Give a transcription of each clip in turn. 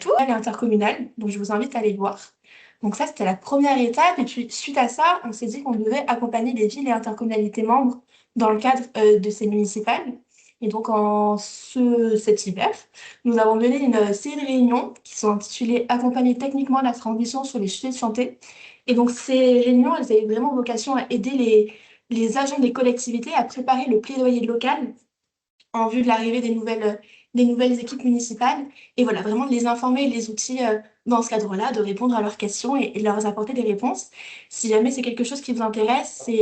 tout et intercommunal, donc je vous invite à aller le voir. Donc ça, c'était la première étape. Et puis, suite à ça, on s'est dit qu'on devait accompagner les villes et intercommunalités membres dans le cadre de ces municipales. Et donc, cet hiver, nous avons mené une série de réunions qui sont intitulées Accompagner techniquement la transition sur les sujets de santé. Et donc, ces réunions, elles avaient vraiment vocation à aider les agents des collectivités à préparer le plaidoyer local en vue de l'arrivée des nouvelles équipes municipales. Et voilà, vraiment de les informer et les outils dans ce cadre-là, de répondre à leurs questions et leur apporter des réponses. Si jamais c'est quelque chose qui vous intéresse, il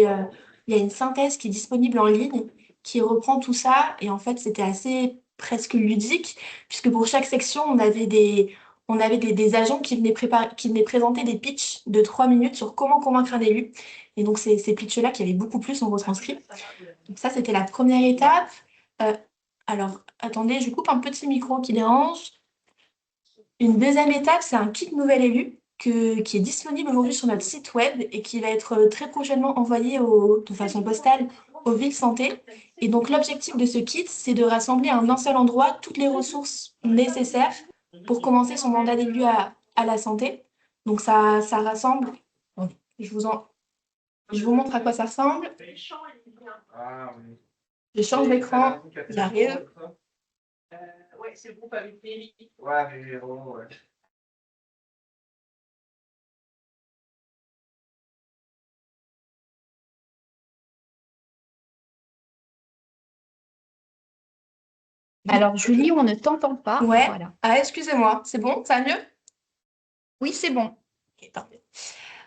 y a une synthèse qui est disponible en ligne qui reprend tout ça. Et en fait, c'était assez presque ludique, puisque pour chaque section, on avait des agents qui venaient présenter des pitchs de 3 minutes sur comment convaincre un élu. Et donc, ces pitchs-là, qui avaient beaucoup plus, on retranscrit. Donc ça, c'était la première étape. Euh, alors, attendez, je coupe un petit micro qui dérange. Une deuxième étape, c'est un kit nouvel élu qui est disponible aujourd'hui sur notre site web et qui va être très prochainement envoyé de façon postale aux villes santé. Et donc, l'objectif de ce kit, c'est de rassembler en un seul endroit toutes les ressources nécessaires pour commencer son mandat d'élu à la santé. Donc, ça rassemble. Bon, je vous montre à quoi ça ressemble. Je change d'écran, j'arrive. Ouais, c'est le groupe avec Nelly. Ouais, avec Véro, ouais. Alors, Julie, on ne t'entend pas. Ouais. Voilà. Ah, excusez-moi, c'est bon, ça va mieux? Oui, c'est bon. Ok, parfait.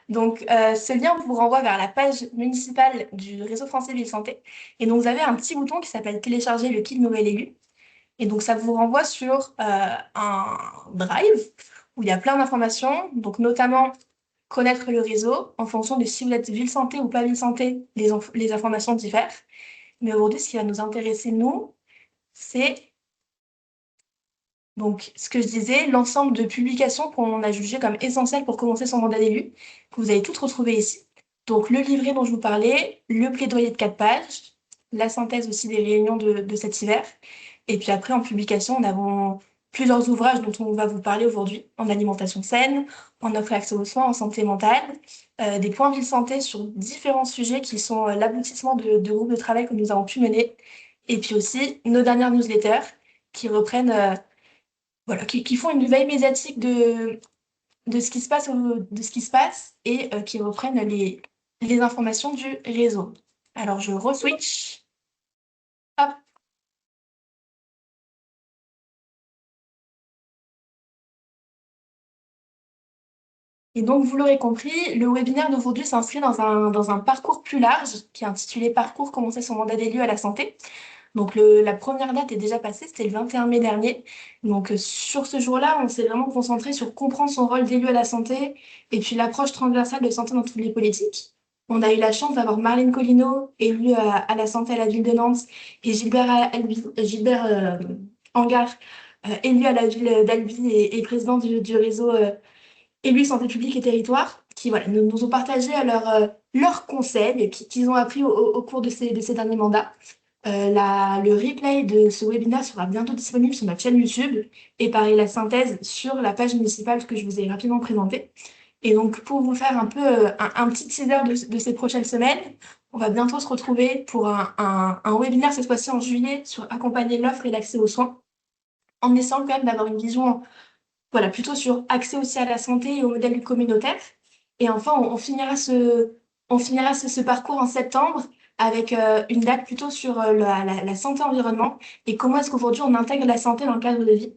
Donc, ce lien vous renvoie vers la page municipale du Réseau français Ville Santé. Et donc, vous avez un petit bouton qui s'appelle Télécharger le kit nouvel élu. Et donc, ça vous renvoie sur un drive où il y a plein d'informations, donc notamment connaître le réseau. En fonction de si vous êtes Ville Santé ou pas Ville Santé, les informations diffèrent. Mais aujourd'hui, ce qui va nous intéresser, nous, c'est donc ce que je disais, l'ensemble de publications qu'on a jugées comme essentielles pour commencer son mandat d'élu, que vous allez toutes retrouver ici. Donc le livret dont je vous parlais, le plaidoyer de 4 pages, la synthèse aussi des réunions de cet hiver. Et puis après, en publication, on a plusieurs ouvrages dont on va vous parler aujourd'hui, en alimentation saine, en offre et accès aux soins, en santé mentale, des points ville santé sur différents sujets qui sont l'aboutissement de groupes de travail que nous avons pu mener. Et puis aussi nos dernières newsletters qui reprennent voilà, qui font une veille médiatique de ce qui se passe, de ce qui se passe et qui reprennent les informations du réseau. Alors, je re-switch. Hop. Et donc, vous l'aurez compris, le webinaire d'aujourd'hui s'inscrit dans un parcours plus large qui est intitulé Parcours, commencer son mandat d'élu à la santé. Donc, la première date est déjà passée, c'était le 21 mai dernier. Donc, sur ce jour-là, on s'est vraiment concentré sur comprendre son rôle d'élu à la santé et puis l'approche transversale de santé dans toutes les politiques. On a eu la chance d'avoir Marlène Collineau, élue à la santé à la ville de Nantes, et Gilbert Angard, élu à la ville d'Albi et président du réseau élus santé publique et territoire, qui voilà, nous ont partagé leurs conseils qu'ils ont appris au cours de ces derniers mandats. Le replay de ce webinaire sera bientôt disponible sur notre chaîne YouTube et pareil la synthèse sur la page municipale que je vous ai rapidement présentée. Et donc pour vous faire un peu un petit teaser de ces prochaines semaines, on va bientôt se retrouver pour un webinaire cette fois-ci en juillet sur accompagner l'offre et l'accès aux soins, en essayant quand même d'avoir une vision voilà, plutôt sur accès aussi à la santé et au modèle communautaire. Et enfin, on finira ce parcours en septembre avec une date plutôt sur la santé-environnement et comment est-ce qu'aujourd'hui on intègre la santé dans le cadre de vie.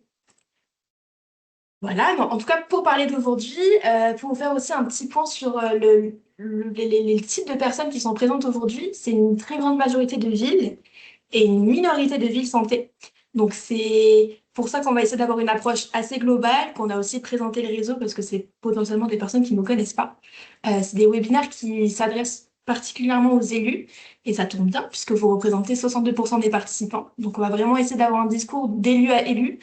Voilà, en tout cas pour parler d'aujourd'hui, pour vous faire aussi un petit point sur les types de personnes qui sont présentes aujourd'hui, c'est une très grande majorité de villes et une minorité de villes santé. Donc c'est pour ça qu'on va essayer d'avoir une approche assez globale, qu'on a aussi présenté le réseau parce que c'est potentiellement des personnes qui ne nous connaissent pas. C'est des webinaires qui s'adressent particulièrement aux élus et ça tombe bien puisque vous représentez 62% des participants. Donc on va vraiment essayer d'avoir un discours d'élu à élu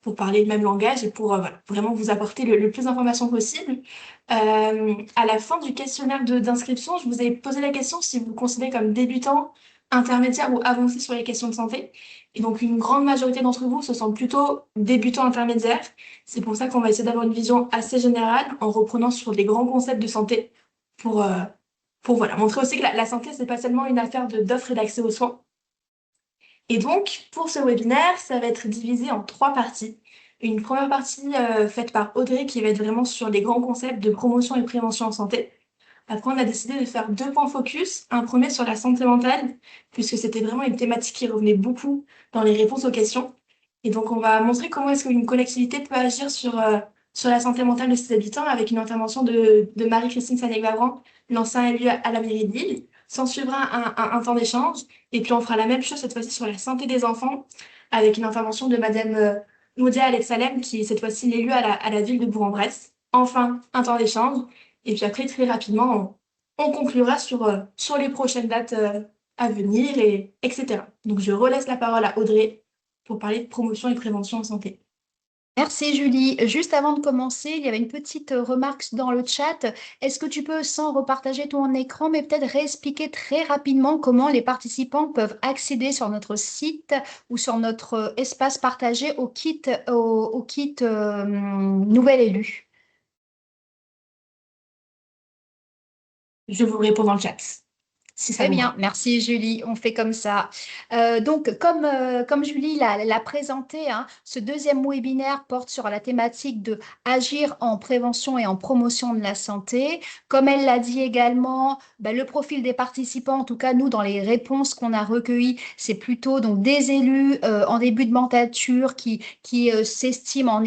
pour parler le même langage et pour voilà, vraiment vous apporter le plus d'informations possible. À la fin du questionnaire d'inscription, je vous ai posé la question si vous vous considérez comme débutant intermédiaires ou avancés sur les questions de santé. Et donc, une grande majorité d'entre vous se sentent plutôt débutants intermédiaires. C'est pour ça qu'on va essayer d'avoir une vision assez générale en reprenant sur les grands concepts de santé pour, euh, pour voilà, montrer aussi que la santé, c'est pas seulement une affaire d'offre et d'accès aux soins. Et donc, pour ce webinaire, ça va être divisé en trois parties. Une première partie faite par Audrey qui va être vraiment sur les grands concepts de promotion et prévention en santé. Après, on a décidé de faire deux points focus. Un premier sur la santé mentale, puisque c'était vraiment une thématique qui revenait beaucoup dans les réponses aux questions. Et donc, on va montrer comment est-ce qu'une collectivité peut agir sur la santé mentale de ses habitants avec une intervention de Marie-Christine Sanec-Vavran, l'ancien élu à la mairie de Lille. S'en suivra un temps d'échange. Et puis, on fera la même chose cette fois-ci sur la santé des enfants avec une intervention de Madame Noudia Alex-Salem, qui est cette fois-ci l'élue à la ville de Bourg-en-Bresse. Enfin, un temps d'échange. Et puis après, très rapidement, on conclura sur les prochaines dates à venir, etc. Donc, je relaisse la parole à Audrey pour parler de promotion et prévention en santé. Merci Julie. Juste avant de commencer, il y avait une petite remarque dans le chat. Est-ce que tu peux, sans repartager ton écran, mais peut-être réexpliquer très rapidement comment les participants peuvent accéder sur notre site ou sur notre espace partagé au kit Nouvel Élu? Je vous réponds dans le chat, si ça Très vous bien, va. merci Julie, on fait comme ça. Donc, comme Julie l'a présenté, hein, ce deuxième webinaire porte sur la thématique de agir en prévention et en promotion de la santé. Comme elle l'a dit également, ben, le profil des participants, en tout cas nous, dans les réponses qu'on a recueillies, c'est plutôt donc, des élus en début de mandature qui s'estiment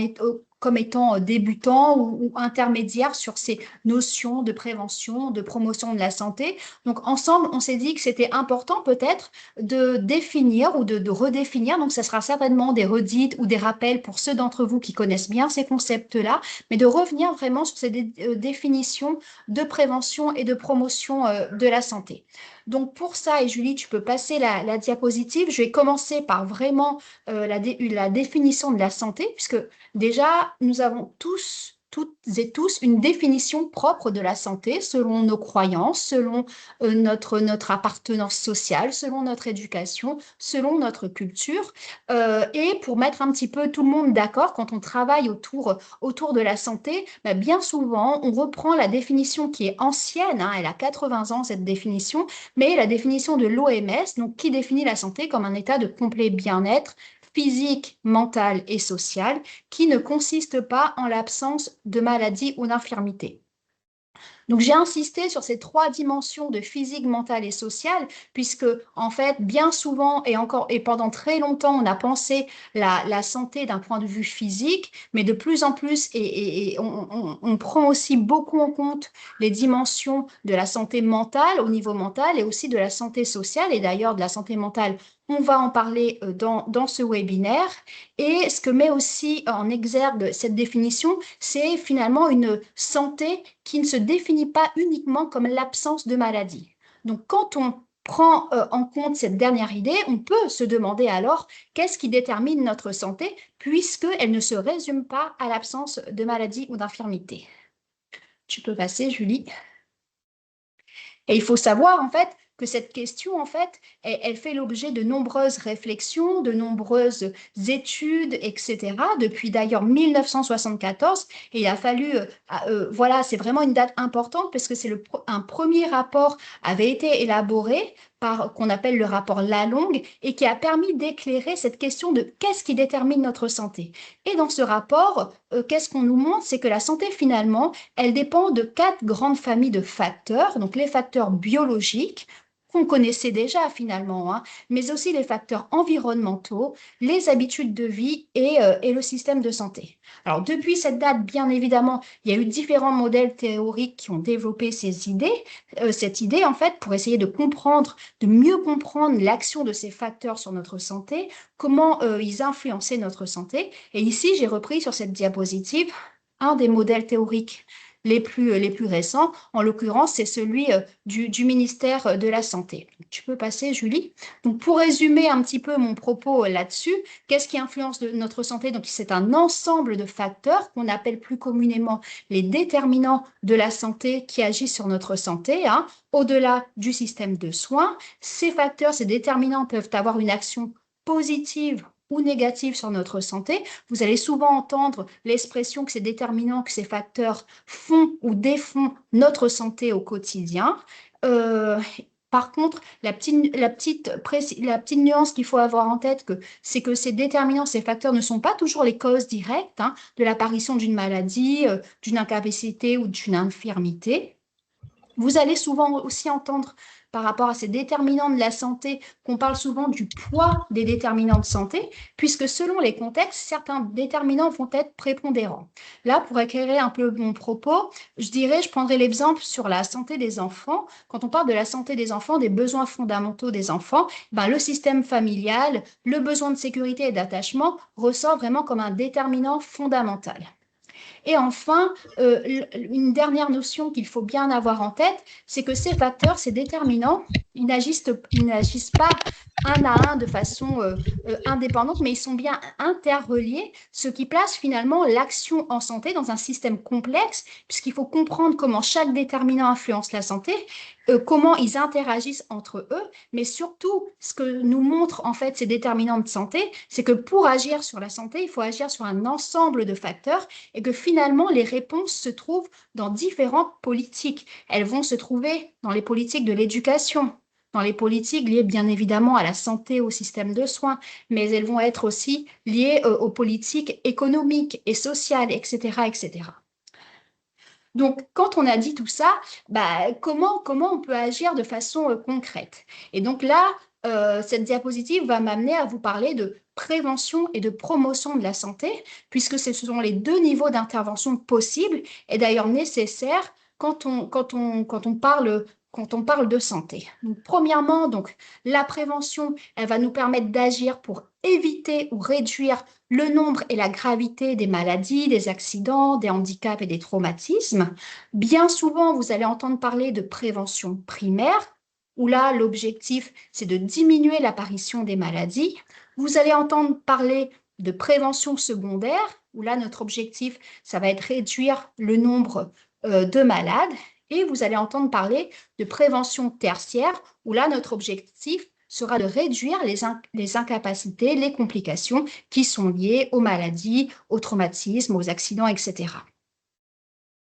comme étant débutants ou intermédiaires sur ces notions de prévention, de promotion de la santé. Donc, ensemble, on s'est dit que c'était important peut-être de définir ou de redéfinir. Donc, ce sera certainement des redites ou des rappels pour ceux d'entre vous qui connaissent bien ces concepts-là, mais de revenir vraiment sur ces définitions de prévention et de promotion de la santé. Donc, pour ça, et Julie, tu peux passer la diapositive, je vais commencer par vraiment la définition de la santé, puisque déjà, nous avons toutes et tous une définition propre de la santé selon nos croyances, selon notre appartenance sociale, selon notre éducation, selon notre culture. Et pour mettre un petit peu tout le monde d'accord, quand on travaille autour de la santé, bah, bien souvent, on reprend la définition qui est ancienne, hein, elle a 80 ans cette définition, mais la définition de l'OMS, donc qui définit la santé comme un état de complet bien-être physique, mental et social, qui ne consiste pas en l'absence de maladie ou d'infirmité. Donc, j'ai insisté sur ces trois dimensions de physique, mentale et sociale, puisque, en fait, bien souvent et pendant très longtemps, on a pensé la santé d'un point de vue physique, mais de plus en plus, et on prend aussi beaucoup en compte les dimensions de la santé mentale au niveau mental et aussi de la santé sociale, et d'ailleurs de la santé mentale. On va en parler dans ce webinaire. Et ce que met aussi en exergue cette définition, c'est finalement une santé qui ne se définit pas uniquement comme l'absence de maladie. Donc, quand on prend en compte cette dernière idée, on peut se demander alors qu'est-ce qui détermine notre santé, puisqu'elle ne se résume pas à l'absence de maladie ou d'infirmité. Tu peux passer, Julie. Et il faut savoir, en fait, que cette question, en fait, elle fait l'objet de nombreuses réflexions, de nombreuses études, etc. Depuis d'ailleurs 1974. Et il a fallu, voilà, c'est vraiment une date importante parce que un premier rapport avait été élaboré qu'on appelle le rapport Lalonde et qui a permis d'éclairer cette question de qu'est-ce qui détermine notre santé. Et dans ce rapport, qu'est-ce qu'on nous montre? C'est que la santé, finalement, elle dépend de quatre grandes familles de facteurs, donc les facteurs biologiques, qu'on connaissait déjà finalement, hein, mais aussi les facteurs environnementaux, les habitudes de vie et le système de santé. Alors depuis cette date, bien évidemment, il y a eu différents modèles théoriques qui ont développé cette idée en fait, pour essayer de mieux comprendre l'action de ces facteurs sur notre santé, comment ils influençaient notre santé. Et ici, j'ai repris sur cette diapositive un des modèles théoriques les plus récents. En l'occurrence, c'est celui du ministère de la Santé. Tu peux passer, Julie. Donc, pour résumer un petit peu mon propos là-dessus, qu'est-ce qui influence notre santé? Donc, c'est un ensemble de facteurs qu'on appelle plus communément les déterminants de la santé qui agissent sur notre santé, hein, au-delà du système de soins. Ces facteurs, ces déterminants peuvent avoir une action positive ou négative sur notre santé. Vous allez souvent entendre l'expression que ces déterminants, que ces facteurs font ou défont notre santé au quotidien. Euh, Par contre, la petite nuance qu'il faut avoir en tête, c'est que ces déterminants, ces facteurs ne sont pas toujours les causes directes, hein, de l'apparition d'une maladie, d'une incapacité ou d'une infirmité. Vous allez souvent aussi entendre par rapport à ces déterminants de la santé qu'on parle souvent du poids des déterminants de santé, puisque selon les contextes, certains déterminants vont être prépondérants. Là, pour éclairer un peu mon propos, je prendrai l'exemple sur la santé des enfants. Quand on parle de la santé des enfants, des besoins fondamentaux des enfants, ben, le système familial, le besoin de sécurité et d'attachement ressort vraiment comme un déterminant fondamental. Et enfin, une dernière notion qu'il faut bien avoir en tête, c'est que ces facteurs, ces déterminants, ils n'agissent pas un à un de façon indépendante, mais ils sont bien interreliés, ce qui place finalement l'action en santé dans un système complexe, puisqu'il faut comprendre comment chaque déterminant influence la santé, comment ils interagissent entre eux, mais surtout, ce que nous montrent en fait ces déterminants de santé, c'est que pour agir sur la santé, il faut agir sur un ensemble de facteurs et que finalement, les réponses se trouvent dans différentes politiques. Elles vont se trouver dans les politiques de l'éducation, dans les politiques liées bien évidemment à la santé, au système de soins, mais elles vont être aussi liées aux politiques économiques et sociales, etc., etc. Donc, quand on a dit tout ça, bah, comment on peut agir de façon concrète? Et donc là, cette diapositive va m'amener à vous parler de prévention et de promotion de la santé, puisque ce sont les deux niveaux d'intervention possibles et d'ailleurs nécessaires quand on parle de santé. Donc, premièrement, donc, la prévention, elle va nous permettre d'agir pour éviter ou réduire le nombre et la gravité des maladies, des accidents, des handicaps et des traumatismes. Bien souvent, vous allez entendre parler de prévention primaire, où là, l'objectif, c'est de diminuer l'apparition des maladies. Vous allez entendre parler de prévention secondaire, où là, notre objectif, ça va être réduire le nombre de malades. Et vous allez entendre parler de prévention tertiaire, où là, notre objectif sera de réduire les incapacités, les complications qui sont liées aux maladies, aux traumatismes, aux accidents, etc.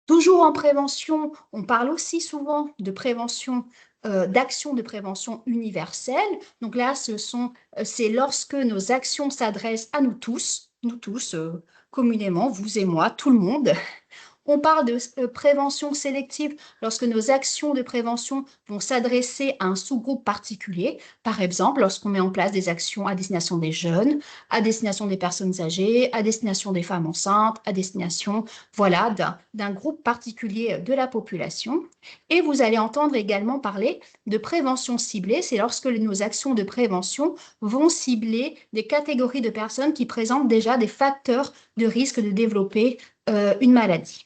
Toujours en prévention, on parle aussi souvent de prévention, d'actions de prévention universelle. Donc là, c'est lorsque nos actions s'adressent à nous tous, communément, vous et moi, tout le monde. On parle de prévention sélective lorsque nos actions de prévention vont s'adresser à un sous-groupe particulier. Par exemple, lorsqu'on met en place des actions à destination des jeunes, à destination des personnes âgées, à destination des femmes enceintes, à destination, voilà, d'un groupe particulier de la population. Et vous allez entendre également parler de prévention ciblée. C'est lorsque nos actions de prévention vont cibler des catégories de personnes qui présentent déjà des facteurs de risque de développer une maladie.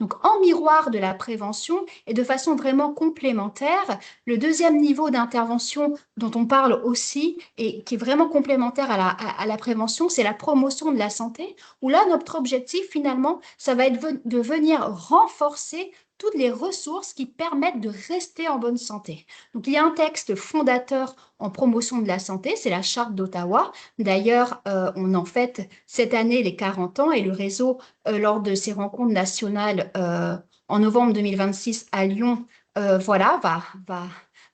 Donc, en miroir de la prévention et de façon vraiment complémentaire, le deuxième niveau d'intervention dont on parle aussi et qui est vraiment complémentaire à la prévention, c'est la promotion de la santé, où là, notre objectif finalement, ça va être de venir renforcer toutes les ressources qui permettent de rester en bonne santé. Donc, il y a un texte fondateur en promotion de la santé, c'est la Charte d'Ottawa. D'ailleurs, on en fête cette année les 40 ans et le réseau lors de ces rencontres nationales en novembre 2026 à Lyon, voilà,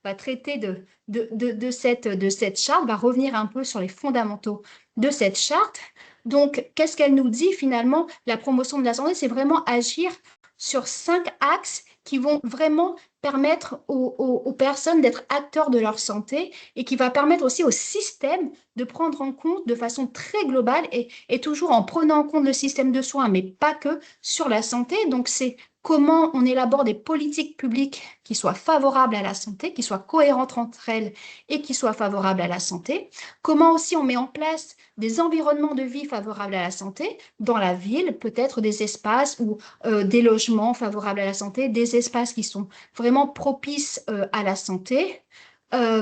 va traiter de cette charte, va revenir un peu sur les fondamentaux de cette charte. Donc, qu'est-ce qu'elle nous dit finalement? La promotion de la santé, c'est vraiment agir sur 5 axes qui vont vraiment permettre aux personnes d'être acteurs de leur santé et qui va permettre aussi au système de prendre en compte de façon très globale et toujours en prenant en compte le système de soins, mais pas que sur la santé. Donc, c'est comment on élabore des politiques publiques qui soient favorables à la santé, qui soient cohérentes entre elles et qui soient favorables à la santé, comment aussi on met en place des environnements de vie favorables à la santé dans la ville, peut-être des espaces ou des logements favorables à la santé, des espaces qui sont vraiment propices à la santé.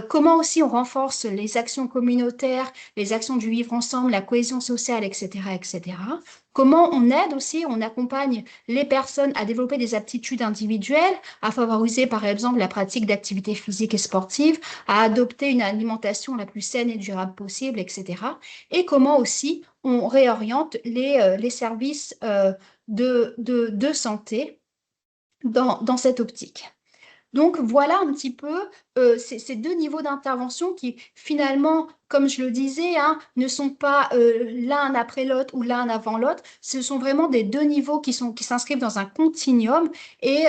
Comment aussi on renforce les actions communautaires, les actions du vivre ensemble, la cohésion sociale, etc., etc. Comment on aide aussi, on accompagne les personnes à développer des aptitudes individuelles, à favoriser par exemple la pratique d'activités physiques et sportives, à adopter une alimentation la plus saine et durable possible, etc. Et comment aussi on réoriente les services de santé dans cette optique. Donc voilà un petit peu ces deux niveaux d'intervention qui finalement, comme je le disais, hein, ne sont pas l'un après l'autre ou l'un avant l'autre. Ce sont vraiment des deux niveaux qui s'inscrivent dans un continuum et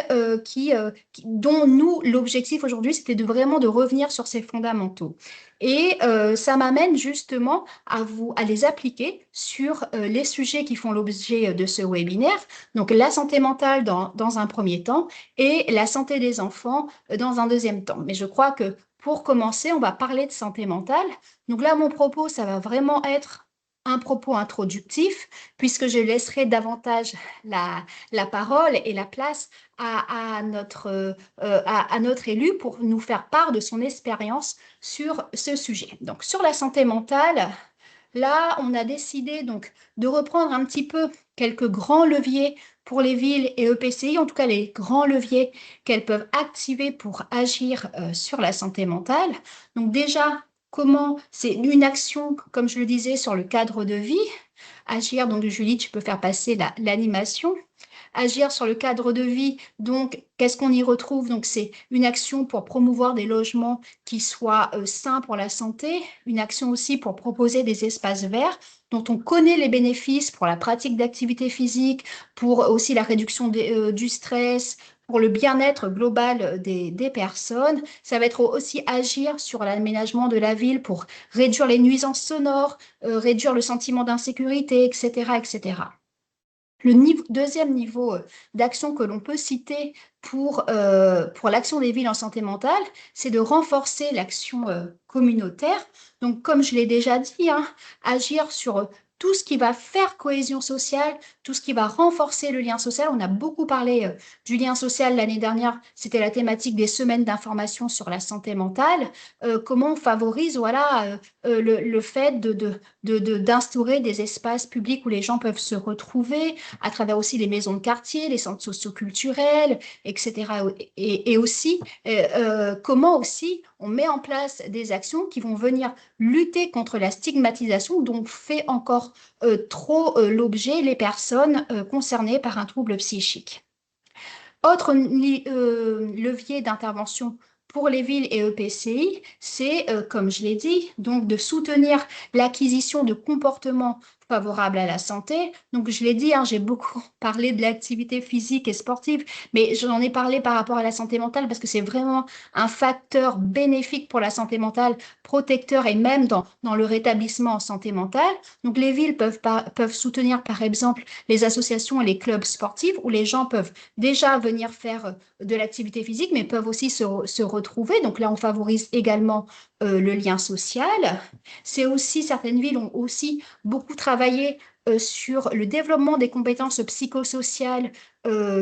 dont nous, l'objectif aujourd'hui, c'était vraiment de revenir sur ces fondamentaux. Et ça m'amène justement à les appliquer sur les sujets qui font l'objet de ce webinaire. Donc la santé mentale dans un premier temps et la santé des enfants dans un deuxième temps. Mais je crois que pour commencer, on va parler de santé mentale. Donc là, mon propos, ça va vraiment être un propos introductif, puisque je laisserai davantage la parole et la place à notre élu pour nous faire part de son expérience sur ce sujet. Donc sur la santé mentale, là, on a décidé donc de reprendre un petit peu quelques grands leviers pour les villes et EPCI, en tout cas les grands leviers qu'elles peuvent activer pour agir sur la santé mentale. Donc déjà, comment c'est une action, comme je le disais, sur le cadre de vie. Agir, donc Julie, tu peux faire passer l'animation. Agir sur le cadre de vie, donc qu'est-ce qu'on y retrouve? Donc c'est une action pour promouvoir des logements qui soient sains pour la santé, une action aussi pour proposer des espaces verts dont on connaît les bénéfices pour la pratique d'activité physique, pour aussi la réduction du stress, pour le bien-être global des personnes. Ça va être aussi agir sur l'aménagement de la ville pour réduire les nuisances sonores, réduire le sentiment d'insécurité, etc., etc. Le deuxième niveau d'action que l'on peut citer pour l'action des villes en santé mentale, c'est de renforcer l'action communautaire. Donc, comme je l'ai déjà dit, hein, agir sur tout ce qui va faire cohésion sociale, tout ce qui va renforcer le lien social. On a beaucoup parlé du lien social l'année dernière. C'était la thématique des semaines d'information sur la santé mentale. Comment on favorise voilà, le fait d'instaurer des espaces publics où les gens peuvent se retrouver, à travers aussi les maisons de quartier, les centres socioculturels, etc. Et aussi, comment aussi on met en place des actions qui vont venir lutter contre la stigmatisation dont fait encore trop l'objet les personnes concernées par un trouble psychique. Autre levier d'intervention pour les villes et EPCI, c'est, comme je l'ai dit, donc de soutenir l'acquisition de comportements favorables à la santé. Donc, je l'ai dit, hein, j'ai beaucoup parlé de l'activité physique et sportive, mais j'en ai parlé par rapport à la santé mentale parce que c'est vraiment un facteur bénéfique pour la santé mentale, protecteur et même dans le rétablissement en santé mentale. Donc, les villes peuvent soutenir, par exemple, les associations et les clubs sportifs où les gens peuvent déjà venir faire de l'activité physique, mais peuvent aussi se retrouver. Donc là, on favorise également le lien social. C'est aussi, certaines villes ont aussi beaucoup travaillé sur le développement des compétences psychosociales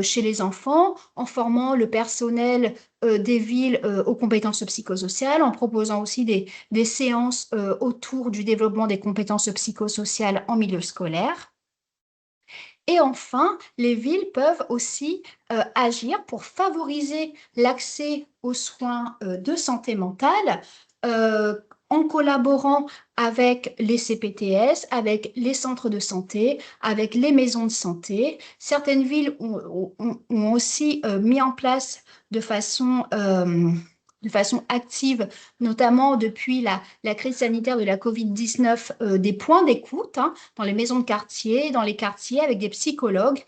chez les enfants, en formant le personnel des villes aux compétences psychosociales, en proposant aussi des séances autour du développement des compétences psychosociales en milieu scolaire. Et enfin, les villes peuvent aussi agir pour favoriser l'accès aux soins de santé mentale euh, en collaborant avec les CPTS, avec les centres de santé, avec les maisons de santé. Certaines villes ont aussi mis en place de façon active, notamment depuis la crise sanitaire de la COVID-19, des points d'écoute, hein, dans les maisons de quartier, dans les quartiers, avec des psychologues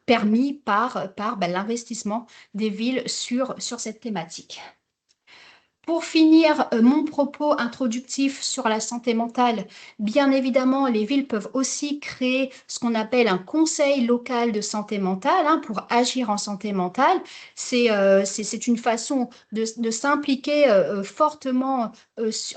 permis par l'investissement des villes sur cette thématique. Pour finir mon propos introductif sur la santé mentale, bien évidemment, les villes peuvent aussi créer ce qu'on appelle un conseil local de santé mentale hein, pour agir en santé mentale. C'est une façon de s'impliquer fortement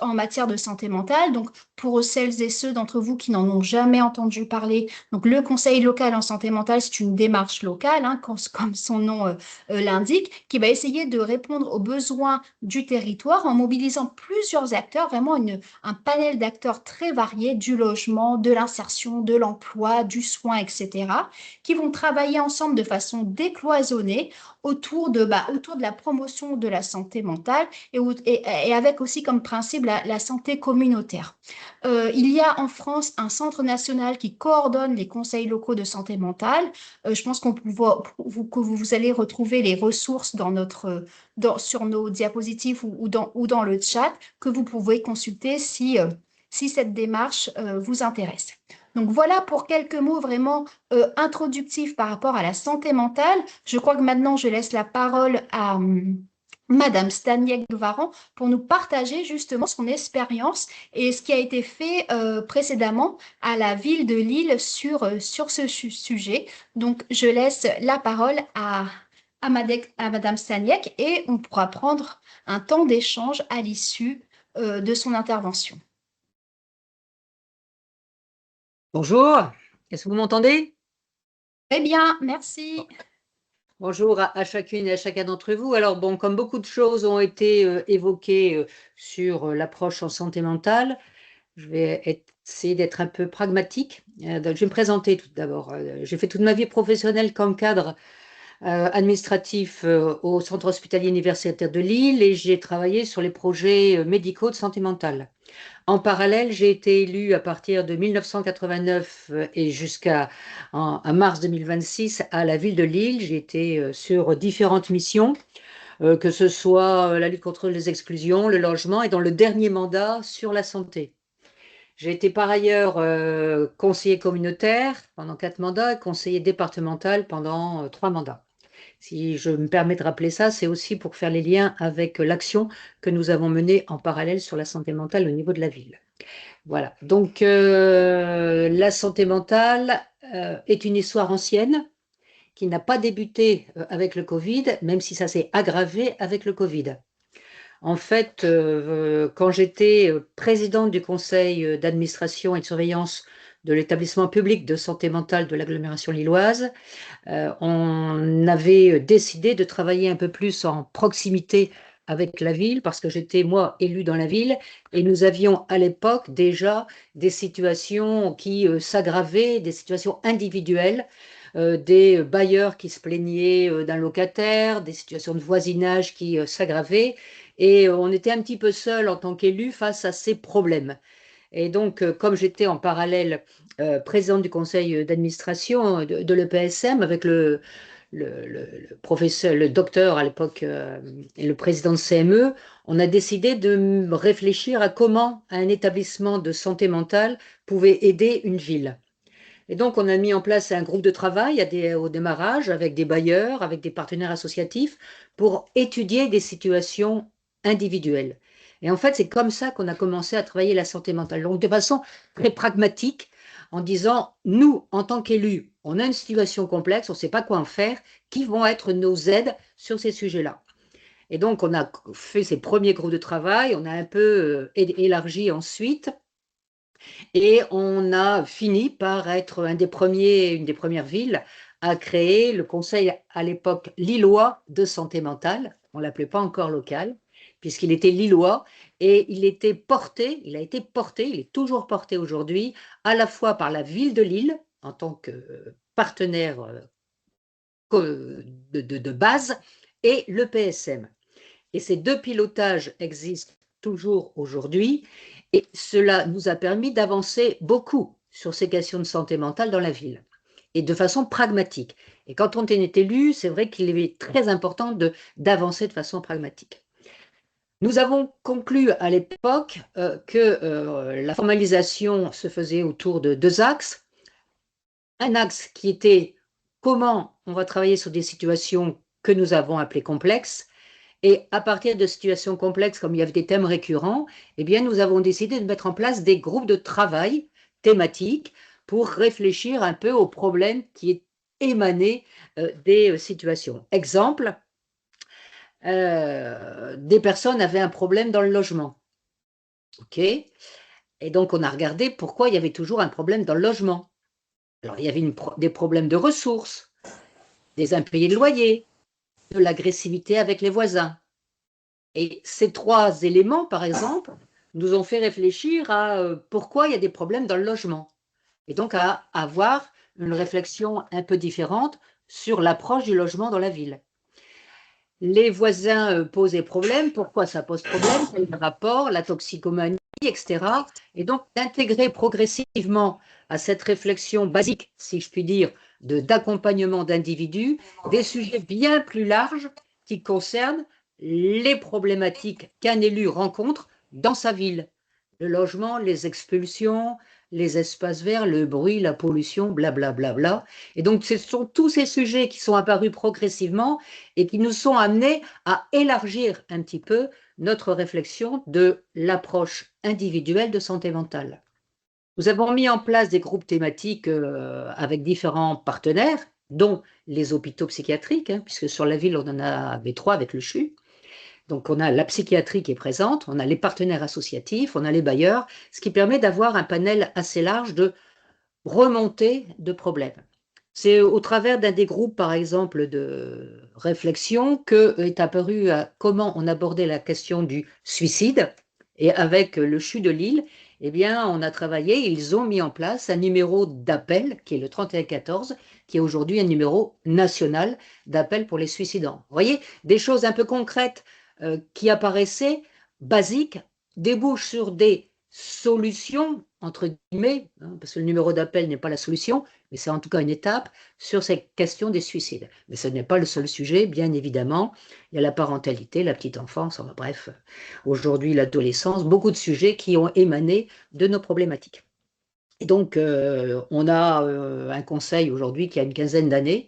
en matière de santé mentale. Donc, pour celles et ceux d'entre vous qui n'en ont jamais entendu parler, donc le conseil local en santé mentale, c'est une démarche locale, hein, comme son nom l'indique, qui va essayer de répondre aux besoins du territoire en mobilisant plusieurs acteurs, vraiment un panel d'acteurs très variés, du logement, de l'insertion, de l'emploi, du soin, etc., qui vont travailler ensemble de façon décloisonnée autour de la promotion de la santé mentale et avec aussi comme principe la santé communautaire. Il y a en France un centre national qui coordonne les conseils locaux de santé mentale. Je pense que vous allez retrouver les ressources sur nos diapositives ou dans le chat que vous pouvez consulter si cette démarche vous intéresse. Donc voilà pour quelques mots vraiment introductifs par rapport à la santé mentale. Je crois que maintenant je laisse la parole à Madame Staniek-Varan pour nous partager justement son expérience et ce qui a été fait précédemment à la ville de Lille sur ce sujet. Donc je laisse la parole à Madame Staniek et on pourra prendre un temps d'échange à l'issue de son intervention. Bonjour, est-ce que vous m'entendez? Très bien, merci. Bonjour à chacune et à chacun d'entre vous. Alors bon, comme beaucoup de choses ont été évoquées sur l'approche en santé mentale, je vais essayer d'être un peu pragmatique. Donc, je vais me présenter tout d'abord. J'ai fait toute ma vie professionnelle comme cadre administratif au centre hospitalier universitaire de Lille et j'ai travaillé sur les projets médicaux de santé mentale. En parallèle, j'ai été élue à partir de 1989 et jusqu'à mars 2026 à la ville de Lille. J'ai été sur différentes missions, que ce soit la lutte contre les exclusions, le logement et dans le dernier mandat sur la santé. J'ai été par ailleurs conseiller communautaire pendant 4 mandats et conseiller départemental pendant 3 mandats. Si je me permets de rappeler ça, c'est aussi pour faire les liens avec l'action que nous avons menée en parallèle sur la santé mentale au niveau de la ville. Voilà, donc la santé mentale est une histoire ancienne qui n'a pas débuté avec le Covid, même si ça s'est aggravé avec le Covid. En fait, quand j'étais présidente du conseil d'administration et de surveillance de l'établissement public de santé mentale de l'agglomération lilloise, on avait décidé de travailler un peu plus en proximité avec la ville parce que j'étais, moi, élue dans la ville et nous avions à l'époque déjà des situations qui s'aggravaient, des situations individuelles, des bailleurs qui se plaignaient d'un locataire, des situations de voisinage qui s'aggravaient et on était un petit peu seul en tant qu'élu face à ces problèmes. Et donc, comme j'étais en parallèle présidente du conseil d'administration de l'EPSM avec le professeur, le docteur à l'époque et le président de CME, on a décidé de réfléchir à comment un établissement de santé mentale pouvait aider une ville. Et donc, on a mis en place un groupe de travail au démarrage avec des bailleurs, avec des partenaires associatifs pour étudier des situations individuelles. Et en fait, c'est comme ça qu'on a commencé à travailler la santé mentale. Donc, de façon très pragmatique, en disant, nous, en tant qu'élus, on a une situation complexe, on ne sait pas quoi en faire, qui vont être nos aides sur ces sujets-là. Et donc, on a fait ces premiers groupes de travail, on a un peu élargi ensuite, et on a fini par être une des premières villes à créer le conseil à l'époque lillois de santé mentale. On ne l'appelait pas encore local, puisqu'il était lillois et il a été porté, il est toujours porté aujourd'hui, à la fois par la ville de Lille en tant que partenaire de base et le PSM. Et ces deux pilotages existent toujours aujourd'hui et cela nous a permis d'avancer beaucoup sur ces questions de santé mentale dans la ville et de façon pragmatique. Et quand on est élu, c'est vrai qu'il est très important d'avancer de façon pragmatique. Nous avons conclu à l'époque que la formalisation se faisait autour de 2 axes. Un axe qui était comment on va travailler sur des situations que nous avons appelées complexes Et à partir de situations complexes, comme il y avait des thèmes récurrents, eh bien, nous avons décidé de mettre en place des groupes de travail thématiques pour réfléchir un peu aux problèmes qui émanaient des situations. Exemple, des personnes avaient un problème dans le logement. OK? Et donc, on a regardé pourquoi il y avait toujours un problème dans le logement. Alors, il y avait des problèmes de ressources, des impayés de loyer, de l'agressivité avec les voisins. Et ces 3 éléments, par exemple, nous ont fait réfléchir à pourquoi il y a des problèmes dans le logement. Et donc à avoir une réflexion un peu différente sur l'approche du logement dans la ville. Les voisins posent des problèmes, pourquoi ça pose problème, quel rapport, la toxicomanie, etc. Et donc d'intégrer progressivement à cette réflexion basique, si je puis dire, d'accompagnement d'individus, des sujets bien plus larges qui concernent les problématiques qu'un élu rencontre dans sa ville. Le logement, les expulsions, les espaces verts, le bruit, la pollution, blablabla. Bla, bla, bla. Et donc, ce sont tous ces sujets qui sont apparus progressivement et qui nous sont amenés à élargir un petit peu notre réflexion de l'approche individuelle de santé mentale. Nous avons mis en place des groupes thématiques avec différents partenaires, dont les hôpitaux psychiatriques, hein, puisque sur la ville, on en avait 3 avec le CHU. Donc, on a la psychiatrie qui est présente, on a les partenaires associatifs, on a les bailleurs, ce qui permet d'avoir un panel assez large de remontée de problèmes. C'est au travers d'un des groupes, par exemple, de réflexion que est apparu comment on abordait la question du suicide. Et avec le CHU de Lille, eh bien, on a travaillé, ils ont mis en place un numéro d'appel qui est le 3114, qui est aujourd'hui un numéro national d'appel pour les suicidants. Vous voyez, des choses un peu concrètes qui apparaissaient basiques débouchent sur des solutions, entre guillemets, hein, parce que le numéro d'appel n'est pas la solution, mais c'est en tout cas une étape sur cette question des suicides. Mais ce n'est pas le seul sujet, bien évidemment. Il y a la parentalité, la petite enfance, enfin, bref, aujourd'hui l'adolescence, beaucoup de sujets qui ont émané de nos problématiques. Et donc, on a un conseil aujourd'hui qui a une quinzaine d'années